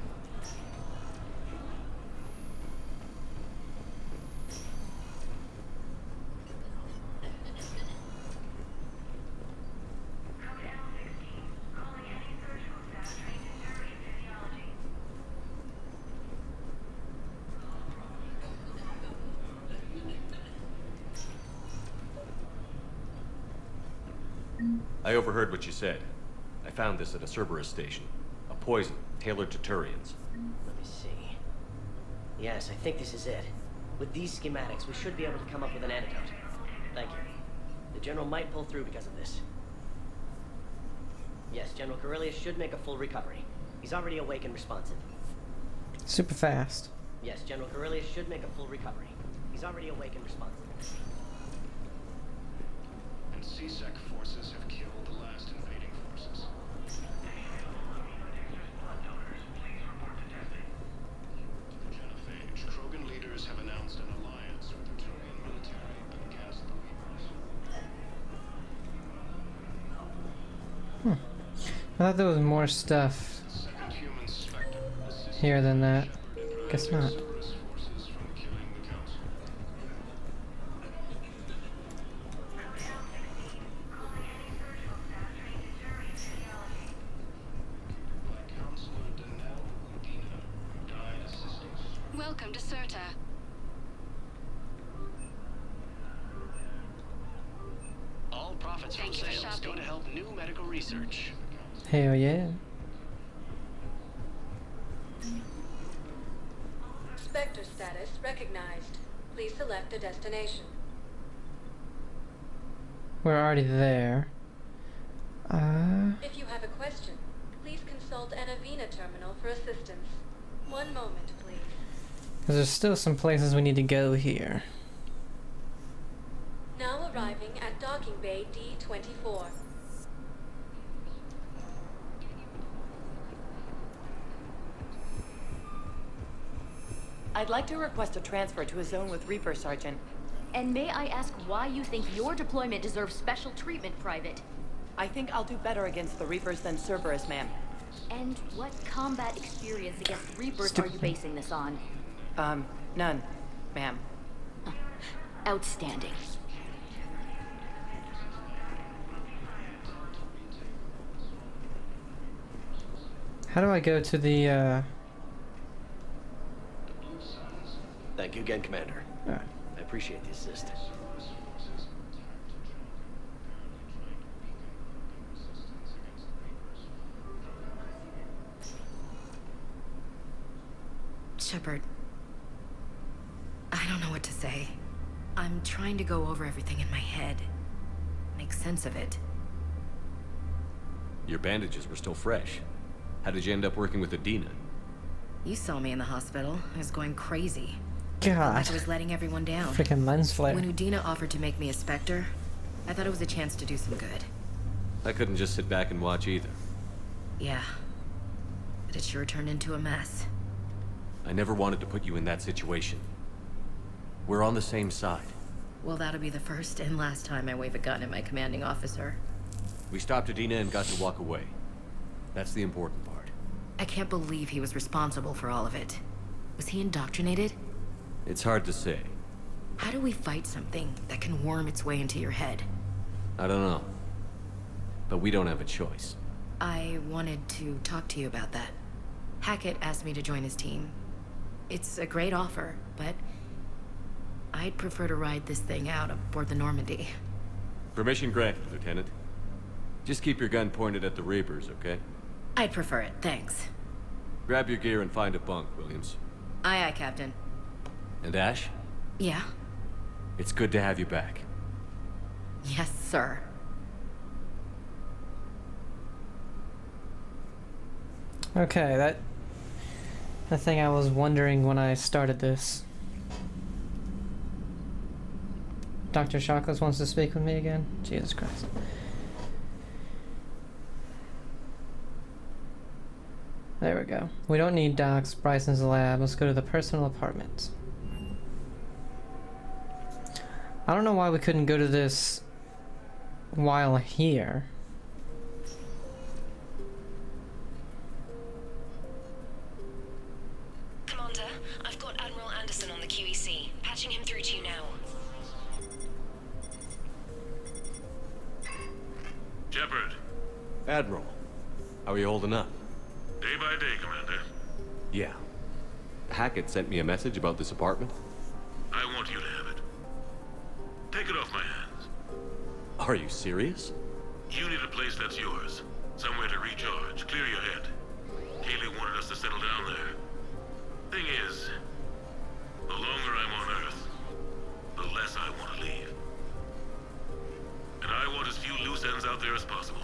I overheard what you said. I found this at a Cerberus station. A poison tailored to Turians. Let me see. Yes, I think this is it. With these schematics, we should be able to come up with an antidote. Thank you. The General might pull through because of this. Yes, General Corellius should make a full recovery. He's already awake and responsive. Super fast. Yes, General Corellius should make a full recovery. He's already awake and responsive. And CSEC forces have killed the last invading forces. The Genophage, Krogan leaders have announced an alliance with the Turian military against the Reapers. I thought there was more stuff here than that. Guess not. Welcome to Serta. All profits from Thank you for sales go shopping. to help new medical research. Hell yeah. Spectre status recognized. Please select a destination. We're already there. If you have a question, please consult an Avena terminal for assistance. One moment, please. Because there's still some places we need to go here. Now arriving at docking bay D24. I'd like to request a transfer to a zone with Reaper, Sergeant. And may I ask why you think your deployment deserves special treatment, Private? I think I'll do better against the Reapers than Cerberus, ma'am. And what combat experience against Reapers are you basing this on? None, ma'am. Outstanding. How do I go to the, Thank you again, Commander. Ah. I appreciate the assist. Shepard, I don't know what to say. I'm trying to go over everything in my head. Make sense of it. Your bandages were still fresh. How did you end up working with Adina? You saw me in the hospital. I was going crazy. God. Like I was letting everyone down. Freaking lens flare. When Udina offered to make me a Spectre, I thought it was a chance to do some good. I couldn't just sit back and watch either. Yeah. But it sure turned into a mess. I never wanted to put you in that situation. We're on the same side. Well, that'll be the first and last time I wave a gun at my commanding officer. We stopped Adina and got to walk away. That's the important part. I can't believe he was responsible for all of it. Was he indoctrinated? It's hard to say. How do we fight something that can worm its way into your head? I don't know. But we don't have a choice. I wanted to talk to you about that. Hackett asked me to join his team. It's a great offer, but I'd prefer to ride this thing out aboard the Normandy. Permission granted, Lieutenant. Just keep your gun pointed at the Reapers, okay? I'd prefer it, thanks. Grab your gear and find a bunk, Williams. Aye, aye, Captain. And Ash? Yeah? It's good to have you back. Yes, sir. Okay, the thing I was wondering when I started this. Dr. Shockless wants to speak with me again? Jesus Christ. There we go. We don't need Doc's, Bryson's lab. Let's go to the personal apartment. I don't know why we couldn't go to this while here. Commander, I've got Admiral Anderson on the QEC. Patching him through to you now. Shepard. Admiral, how are you holding up? Day by day, Commander. Yeah. Hackett sent me a message about this apartment. I want you to have it. Take it off my hands. Are you serious? You need a place that's yours. Somewhere to recharge, clear your head. Kaylee wanted us to settle down there. Thing is, the longer I'm on Earth, the less I want to leave. And I want as few loose ends out there as possible.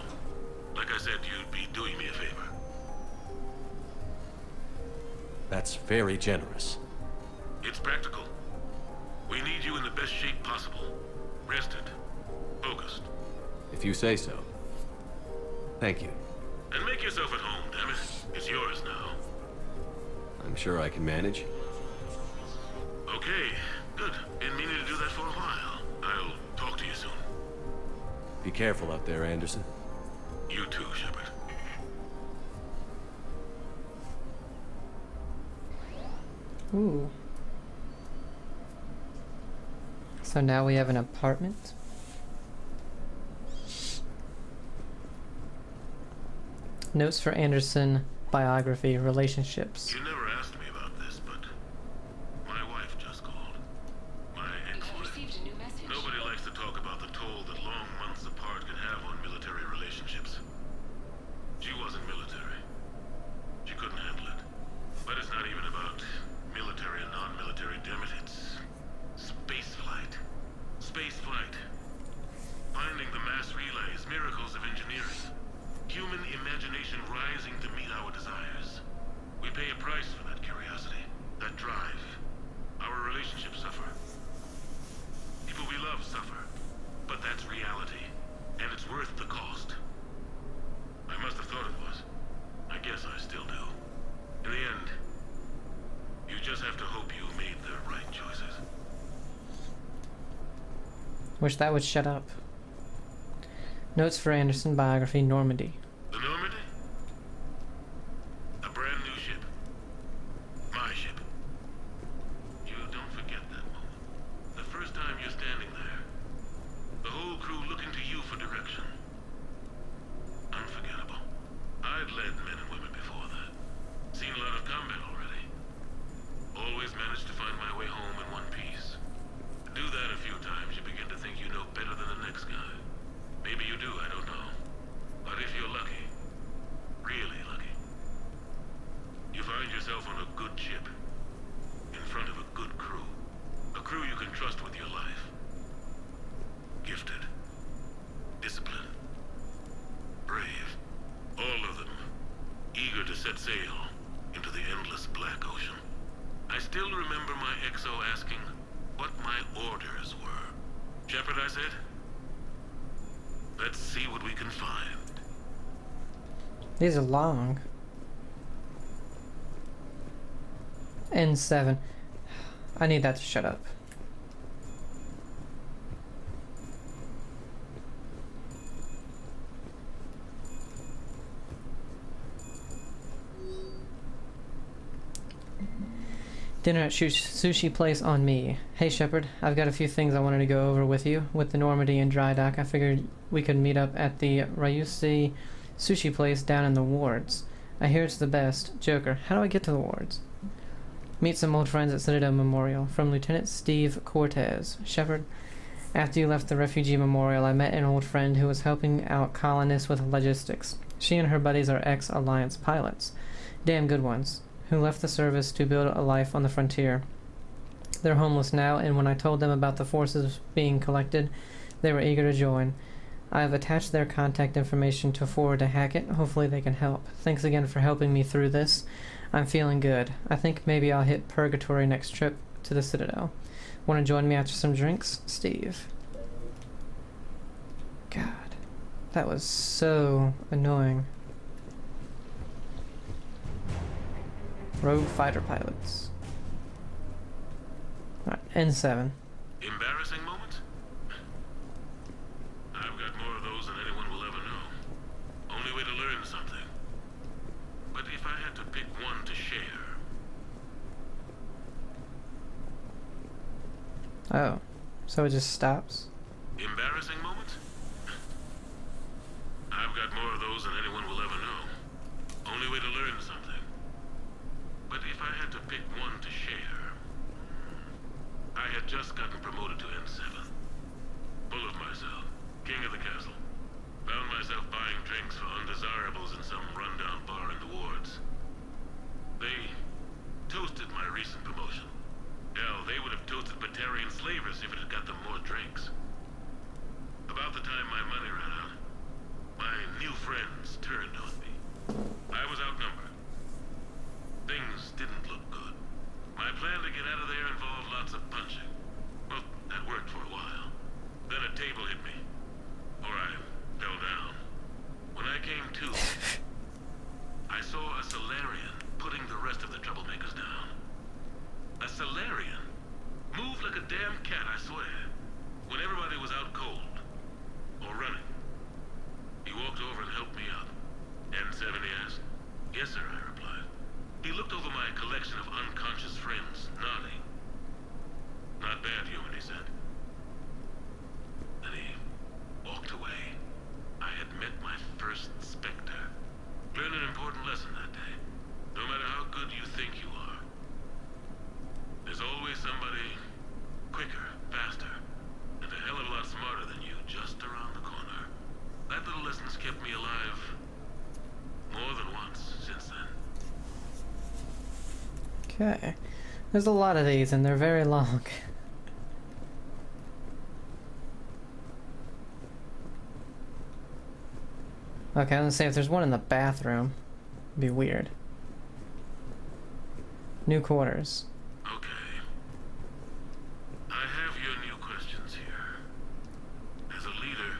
Like I said, you'd be doing me a favor. That's very generous. It's practical. We need you in the best shape possible. Rested. Focused. If you say so. Thank you. And make yourself at home, damn it. It's yours now. I'm sure I can manage. Okay, good. Been meaning to do that for a while. I'll talk to you soon. Be careful out there, Anderson. You too, Shepard. Ooh. So now we have an apartment. Notes for Anderson, biography, relationships. You never asked me about this, but my wife just called. My ex-wife. Nobody likes to talk about the toll that long months apart can have on military relationships. She wasn't military. She couldn't handle it. But it's not even about military and non-military, damn it. It's space flight. Space flight. Finding the mass relays, miracles of engineering. Human imagination rising to meet our desires. We pay a price for that curiosity, that drive. Our relationships suffer. People we love suffer. But that's reality, and it's worth the cost. I must have thought it was. I guess I still do. In the end, you just have to hope you made the right choices. Wish that would shut up. Notes for Anderson, biography, Normandy. The Normandy? A brand new ship. My ship. You don't forget that moment. The first time you're standing there. The whole crew looking to you for direction. Unforgettable. I'd led men and women before that. Seen a lot of combat already. Always managed to find my way home in one piece. Do that a few times, you begin to think you know better than the next guy. Maybe you do, I don't know. But if you're lucky, set sail into the endless black ocean, I still remember my XO asking what my orders were. Shepard, I said, let's see what we can find. These are long. N7. I need that to shut up. Dinner at sushi place on me. Hey Shepard, I've got a few things I wanted to go over with you. With the Normandy and dry dock, I figured we could meet up at the Ryusei sushi place down in the wards. I hear it's the best. Joker, how do I get to the wards? Meet some old friends at Citadel Memorial. From Lieutenant Steve Cortez. Shepard, after you left the refugee memorial, I met an old friend who was helping out colonists with logistics. She and her buddies are ex-Alliance pilots. Damn good ones. Who left the service to build a life on the frontier. They're homeless now, and when I told them about the forces being collected, they were eager to join. I have attached their contact information to forward to Hackett. Hopefully they can help. Thanks again for helping me through this. I'm feeling good. I think maybe I'll hit Purgatory next trip to the Citadel. Want to join me after some drinks? Steve. God. That was so annoying. Rogue fighter pilots. Alright, N7. Embarrassing moment? I've got more of those than anyone will ever know. Only way to learn something. But if I had to pick one to share... Oh, so it just stops? Embarrassing moment? I've got more of those than anyone will ever know. Only way to learn something. But if I had to pick one to share... I had just gotten promoted to N7. Full of myself. King of the castle. Found myself buying drinks for undesirables in some rundown bar in the wards. They toasted my recent promotion. Hell, they would have toasted Batarian slavers if it had got them more drinks. About the time my money ran out, my new friends turned on me. I was outnumbered. Things didn't look good. My plan to get out of there involved lots of punching. Well, that worked for a while. Then a table hit me. Or I fell down. When I came to, I saw a Solarian putting the rest of the troublemakers down. A Solarian? Moved like a damn cat, I swear. When everybody was out cold. Or running. He walked over and helped me up. N7, he asked. Yes, sir, I replied. He looked over my collection of unconscious friends, nodding. Not bad, human, he said. Then he walked away. I had met my first Spectre. Learned an important lesson that day. No matter how good you think you are, there's always somebody quicker, faster, and a hell of a lot smarter than you just around the corner. That little lesson's kept me alive more than once since then. Okay. There's a lot of these, and they're very long. Okay, I'm gonna say if there's one in the bathroom, it'd be weird. New quarters. Okay. I have your new questions here. As a leader,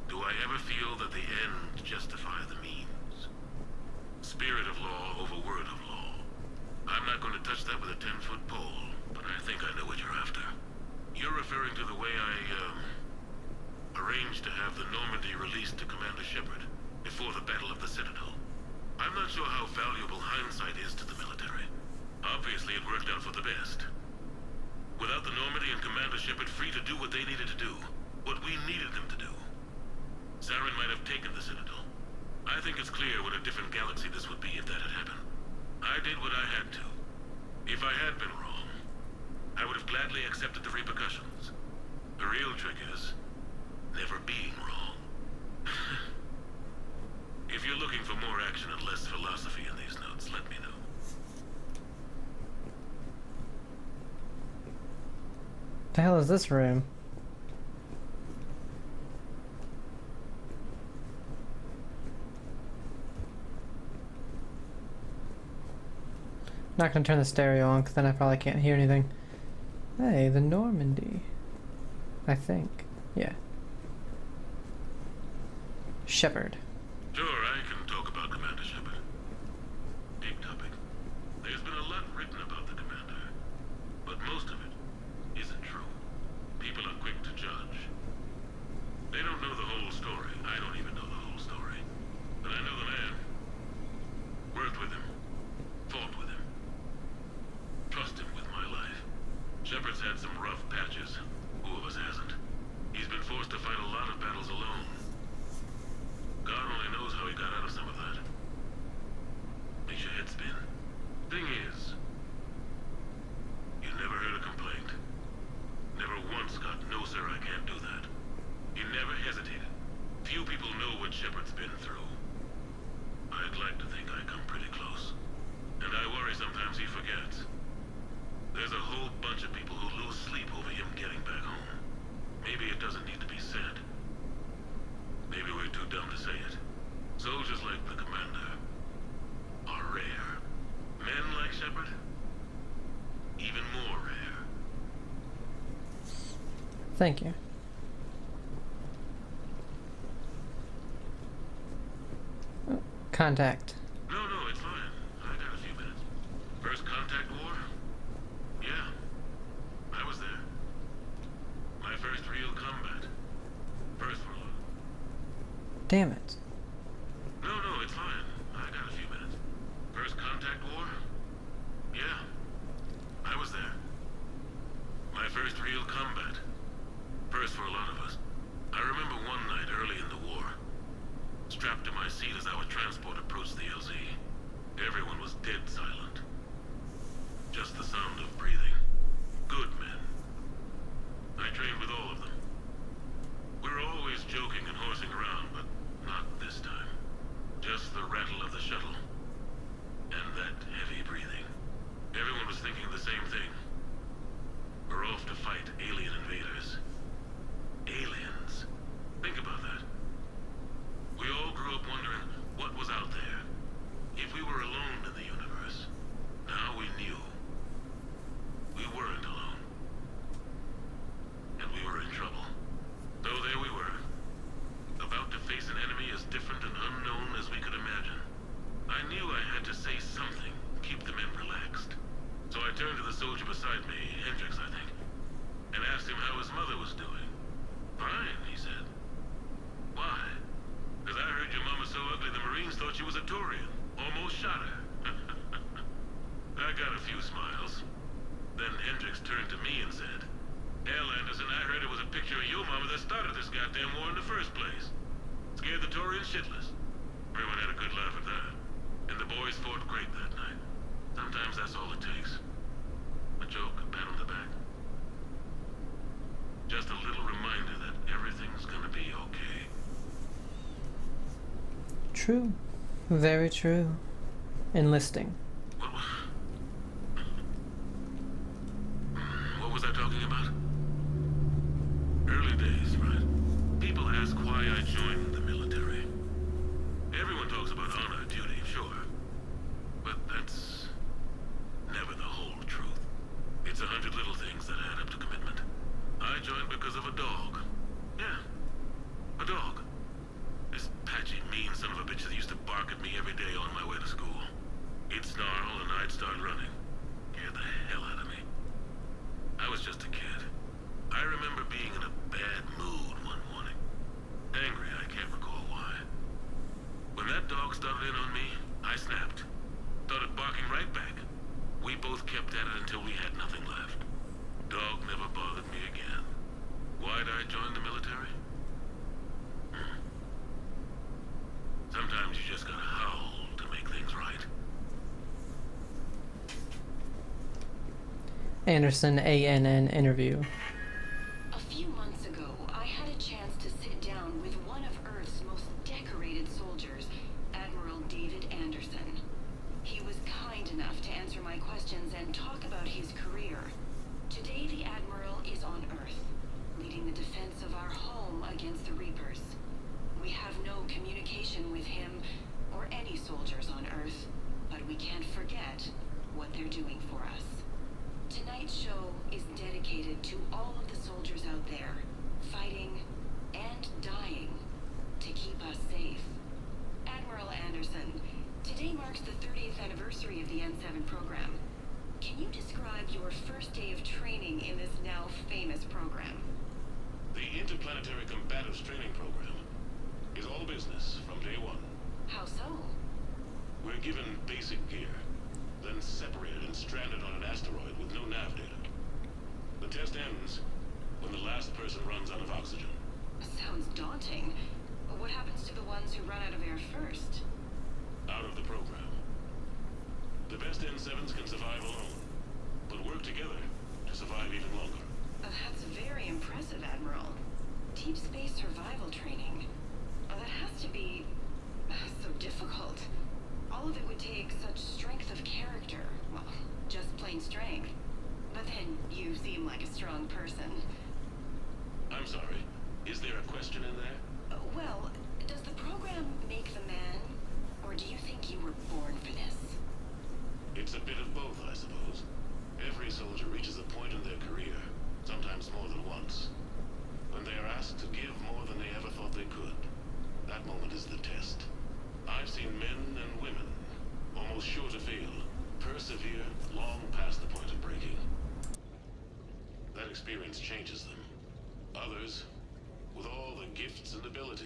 do I ever feel that the end justify the means? Spirit of law over word of law. I'm not going to touch that with a 10-foot pole, but I think I know what you're after. You're referring to the way I, arranged to have the Normandy released to Commander Shepard before the Battle of the Citadel. I'm not sure how valuable hindsight is to the military. Obviously, it worked out for the best. Without the Normandy and Commander Shepard free to do what they needed to do, what we needed them to do, Saren might have taken the Citadel. I think it's clear what a different galaxy this would be if that had happened. I did what I had to. If I had been wrong, I would have gladly accepted the repercussions. The real trick is never being wrong. If you're looking for more action and less philosophy in these notes, let me know. What the hell is this room? Not gonna turn the stereo on, because then I probably can't hear anything. Hey, the Normandy. I think. Yeah. Shepard. Sure, I can talk about Commander Shepard. Big topic. There's been a lot written about the Commander, but most of it isn't true. People are quick to judge. They don't know the whole story. I don't even know the whole story. But I know the man. Worked with him. Fought with him. Trust him with my life. Shepard's had some rough patches. Who of us hasn't? He's been forced to fight a lot of battles alone. God only knows how he got out of some of that. Makes your head spin. Thing is, you never heard a complaint. Never once got, no sir, I can't do that. He never hesitated. Few people know what Shepard's been through. I'd like to think I come pretty close. And I worry sometimes he forgets. There's a whole bunch of people who lose sleep over him getting back home. Maybe it doesn't need to be said. Maybe we're too dumb to say it. Soldiers like the Commander are rare. Men like Shepard, even more rare. Thank you. Oh, contact. No, it's fine. I got a few minutes. First contact war? Yeah. I was there. My first real combat. First world. Damn it. No, it's fine. I got a few minutes. First contact war? Yeah. I was there. My first real combat. First for a lot of us. I remember one night early in the war. Strapped to my seat as our transport approached the LZ. Everyone was dead silent. Just the sound of breathing. Good men. I trained with all of them. We were always joking and horsing around, but not this time. Just the rattle of the shuttle. And that heavy breathing. Everyone was thinking the same thing. We're off to fight alien invaders. Aliens. Think about that. We all grew up wondering what was out there. If we were alone in the universe. Now we knew. We weren't alone. And we were in trouble. So there we were. About to face an enemy as different and unknown as we could imagine. I knew I had to say something, keep the men relaxed. So I turned to the soldier beside me, Hendricks, I think, and asked him how his mother was doing. Fine, he said. Why? Because I heard your mama so ugly the Marines thought she was a Turian. Almost shot her. I got a few smiles. Then Hendricks turned to me and said, Hell, Anderson, I heard it was a picture of your mama that started this goddamn war in the first place. Scared the Turians shitless. Everyone had a good laugh at that. And the boys fought great that night. Sometimes that's all it takes. A joke, a pat on the back. Just a little reminder that everything's gonna be okay. True. Very true. Enlisting. What was I talking about? Early days, right? People ask why I joined the military. Everyone talks about honor, duty, sure. But that's never the whole truth. It's 100 little things that add up to commitment. I joined because of a dog. Yeah, a dog. This patchy, mean son of a bitch that used to bark at me every day on my way to school. He'd snarl and I'd start running. Scared the hell out of me. I was just a kid. I remember being in a bad mood one morning. Angry, I can't recall why. When that dog started in on me, I snapped. Started barking right back. We both kept at it until we had nothing left. Dog never bothered me again. Why'd I join the military? Sometimes you just gotta howl to make things right. Anderson ANN interview. A few months ago, I had a chance to sit down with one of Earth's most decorated soldiers, Admiral David Anderson. He was kind enough to answer my questions and talk about his career. Today, the Admiral is on Earth, leading the defense of our home against the Reapers. We have no communication with him or any soldiers on Earth, but we can't forget what they're doing.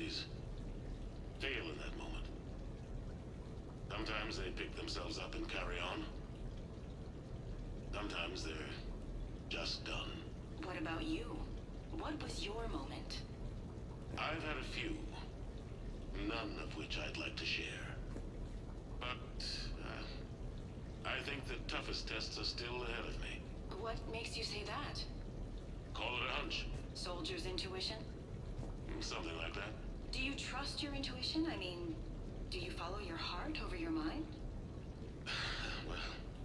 abilities fail in that moment. Sometimes they pick themselves up and carry on. Sometimes they're just done. What about you? What was your moment? I've had a few, none of which I'd like to share. But I think the toughest tests are still ahead of me. What makes you say that? Call it a hunch. Soldier's intuition? Something like that. Do you trust your intuition? I mean, do you follow your heart over your mind? Well,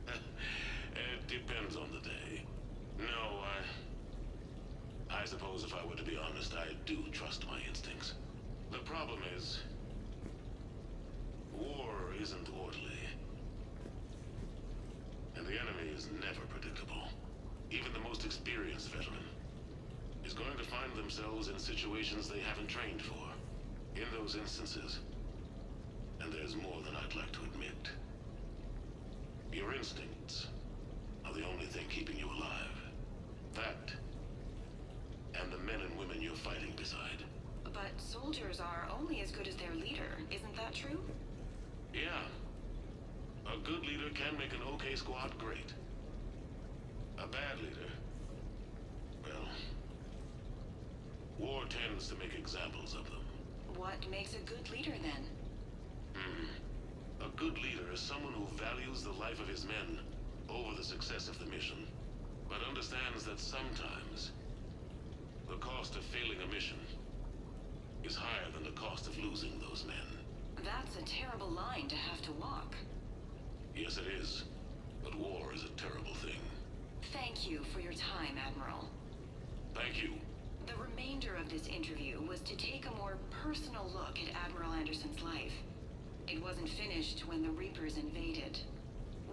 it depends on the day. No, I suppose if I were to be honest, I do trust my instincts. The problem is, war isn't orderly. And the enemy is never predictable. Even the most experienced veteran is going to find themselves in situations they haven't trained for. In those instances, and there's more than I'd like to admit, your instincts are the only thing keeping you alive. That, and the men and women you're fighting beside. But soldiers are only as good as their leader, isn't that true? Yeah. A good leader can make an okay squad great. A bad leader, well, war tends to make examples of them. What makes a good leader, then? A good leader is someone who values the life of his men over the success of the mission, but understands that sometimes the cost of failing a mission is higher than the cost of losing those men. That's a terrible line to have to walk. Yes, it is. But war is a terrible thing. Thank you for your time, Admiral. Thank you. The remainder of this interview was to take a more personal look at Admiral Anderson's life. It wasn't finished when the Reapers invaded.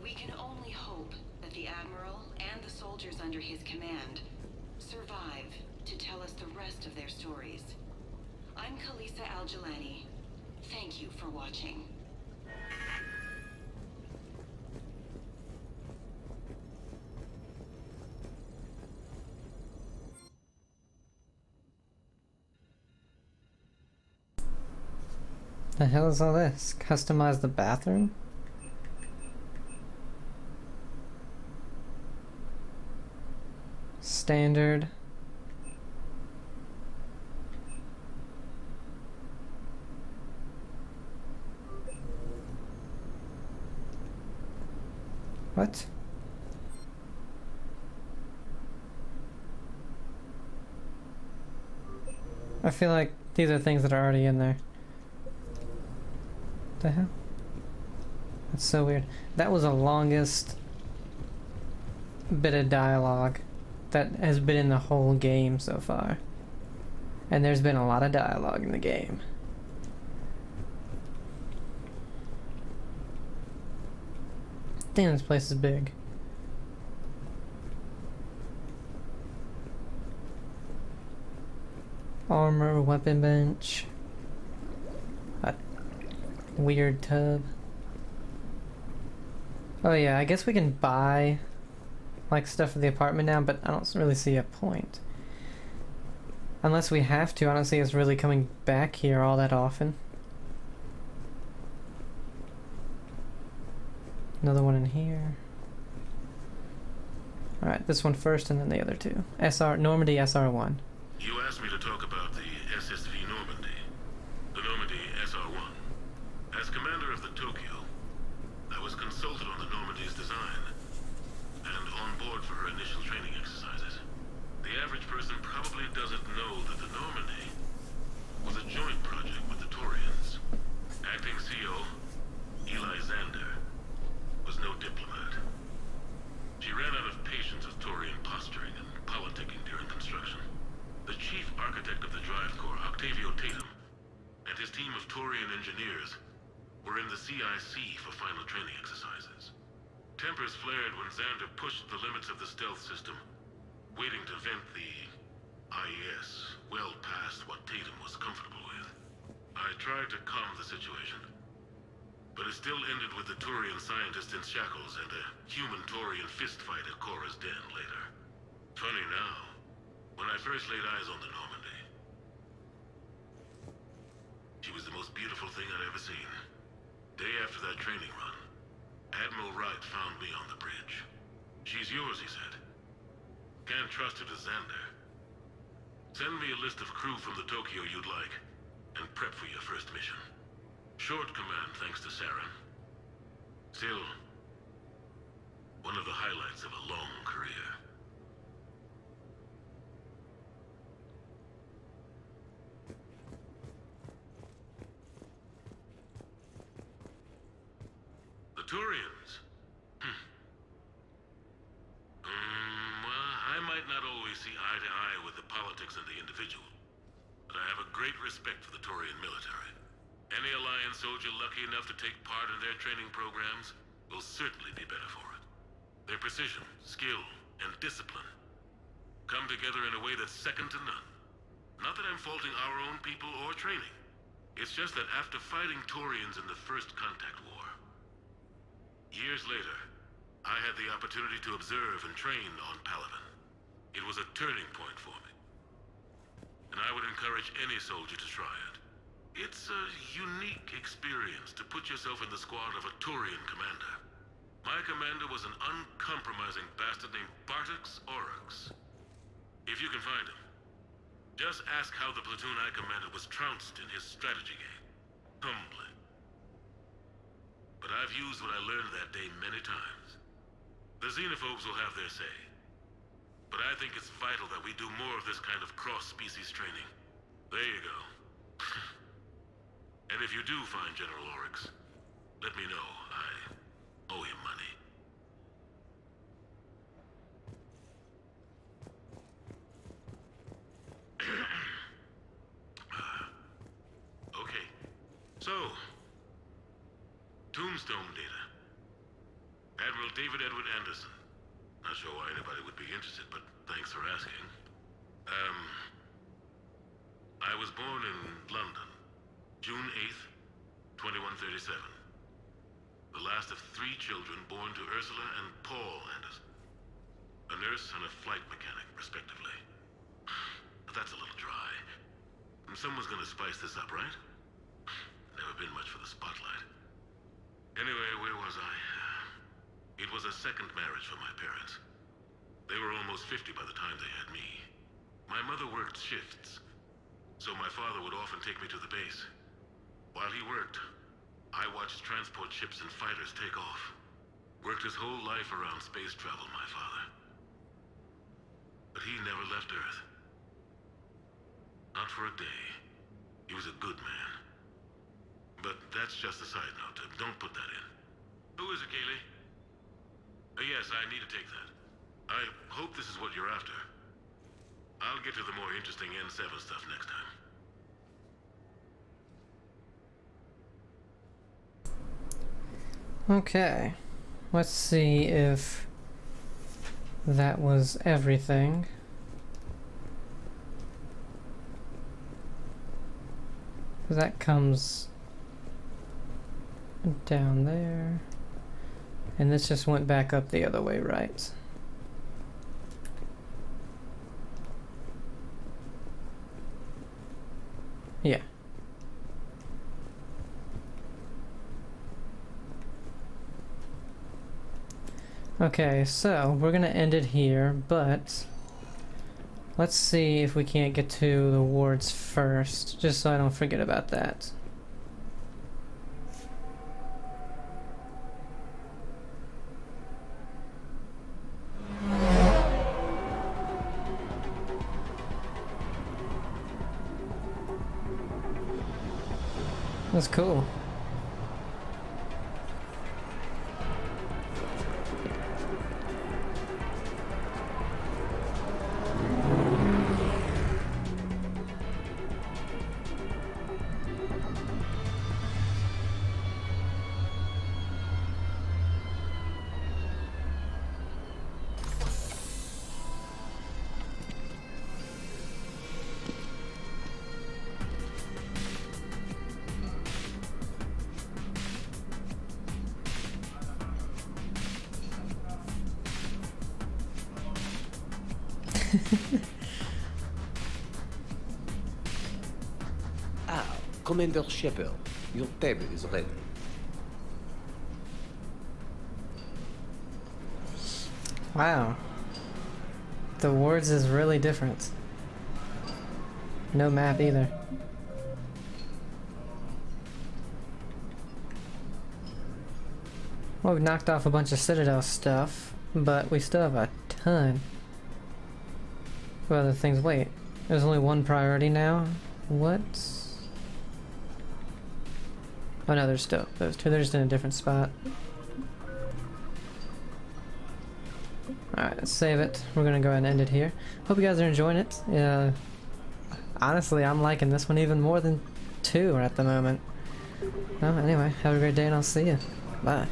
We can only hope that the Admiral and the soldiers under his command survive to tell us the rest of their stories. I'm Khaleesa Al-Jilani. Thank you for watching. The hell is all this? Customize the bathroom? Standard. What? I feel like these are things that are already in there. What the hell? That's so weird. That was the longest bit of dialogue that has been in the whole game so far. And there's been a lot of dialogue in the game. Damn, this place is big. Armor, weapon bench. A weird tub. Oh yeah, I guess we can buy like stuff for the apartment now, but I don't really see a point. Unless we have to, I don't see us really coming back here all that often. Another one in here. Alright, this one first and then the other two. Normandy SR1. You asked me to talk about the SSV Normandy. The Normandy SR1. As commander of the Tokyo, I was consulted on the Normandy's design and on board for her initial training exercises. The average person probably doesn't know that the Normandy was a joint project with the Taurians. Acting CO, Eli Xander, was no diplomat. She ran out of patience with Taurian posturing and politicking during construction. The chief architect of the drive corps, Octavio Tatum, and his team of Taurian engineers were in the CIC for final training exercises. Tempers flared when Xander pushed the limits of the stealth system, waiting to vent the IES well past what Tatum was comfortable with. I tried to calm the situation, but it still ended with the Taurian scientist in shackles and a human Taurian fistfight at Korra's den later. Funny now, when I first laid eyes on the Normandy, the scene. Day after that training run, Admiral Wright found me on the bridge. She's yours, he said. Can't trust her to Xander. Send me a list of crew from the Tokyo you'd like, and prep for your first mission. Short command thanks to Saren. Still, one of the highlights of a long career. The Turians. Well, I might not always see eye to eye with the politics and the individual, but I have a great respect for the Turian military. Any Alliance soldier lucky enough to take part in their training programs will certainly be better for it. Their precision, skill, and discipline come together in a way that's second to none. Not that I'm faulting our own people or training. It's just that after fighting Turians in the First Contact War, years later, I had the opportunity to observe and train on Palaven. It was a turning point for me. And I would encourage any soldier to try it. It's a unique experience to put yourself in the squad of a Turian commander. My commander was an uncompromising bastard named Bartix Oryx. If you can find him, just ask how the platoon I commanded was trounced in his strategy game. Humbly. But I've used what I learned that day many times. The xenophobes will have their say. But I think it's vital that we do more of this kind of cross-species training. There you go. And if you do find General Oryx, let me know. I owe him money. Okay. So, Tombstone data. Admiral David Edward Anderson. Not sure why anybody would be interested, but thanks for asking. I was born in London, June 8th, 2137. The last of 3 children born to Ursula and Paul Anderson. A nurse and a flight mechanic, respectively. But that's a little dry. Someone's gonna spice this up, right? Never been much for the spotlight. Anyway, where was I? It was a second marriage for my parents. They were almost 50 by the time they had me. My mother worked shifts, so my father would often take me to the base. While he worked, I watched transport ships and fighters take off. Worked his whole life around space travel, my father. But he never left Earth. Not for a day. He was a good man. But that's just a side note. Don't put that in. Who is it, Kaylee? Yes, I need to take that. I hope this is what you're after. I'll get to the more interesting N7 stuff next time. Okay. Let's see if that was everything. That comes down there. And this just went back up the other way, right? Yeah. Okay, so we're gonna end it here, but let's see if we can't get to the wards first, just so I don't forget about that. That's cool. Commander Shepard, Your table is ready. Wow. The words is really different. No map either. Well, we've knocked off a bunch of Citadel stuff, but we still have a ton of other things. Wait, there's only one priority now? What? Oh no, there's still those two. They're just in a different spot. Alright, let's save it. We're gonna go ahead and end it here. Hope you guys are enjoying it. Honestly, I'm liking this one even more than 2 at the moment. Well, anyway, have a great day and I'll see you. Bye.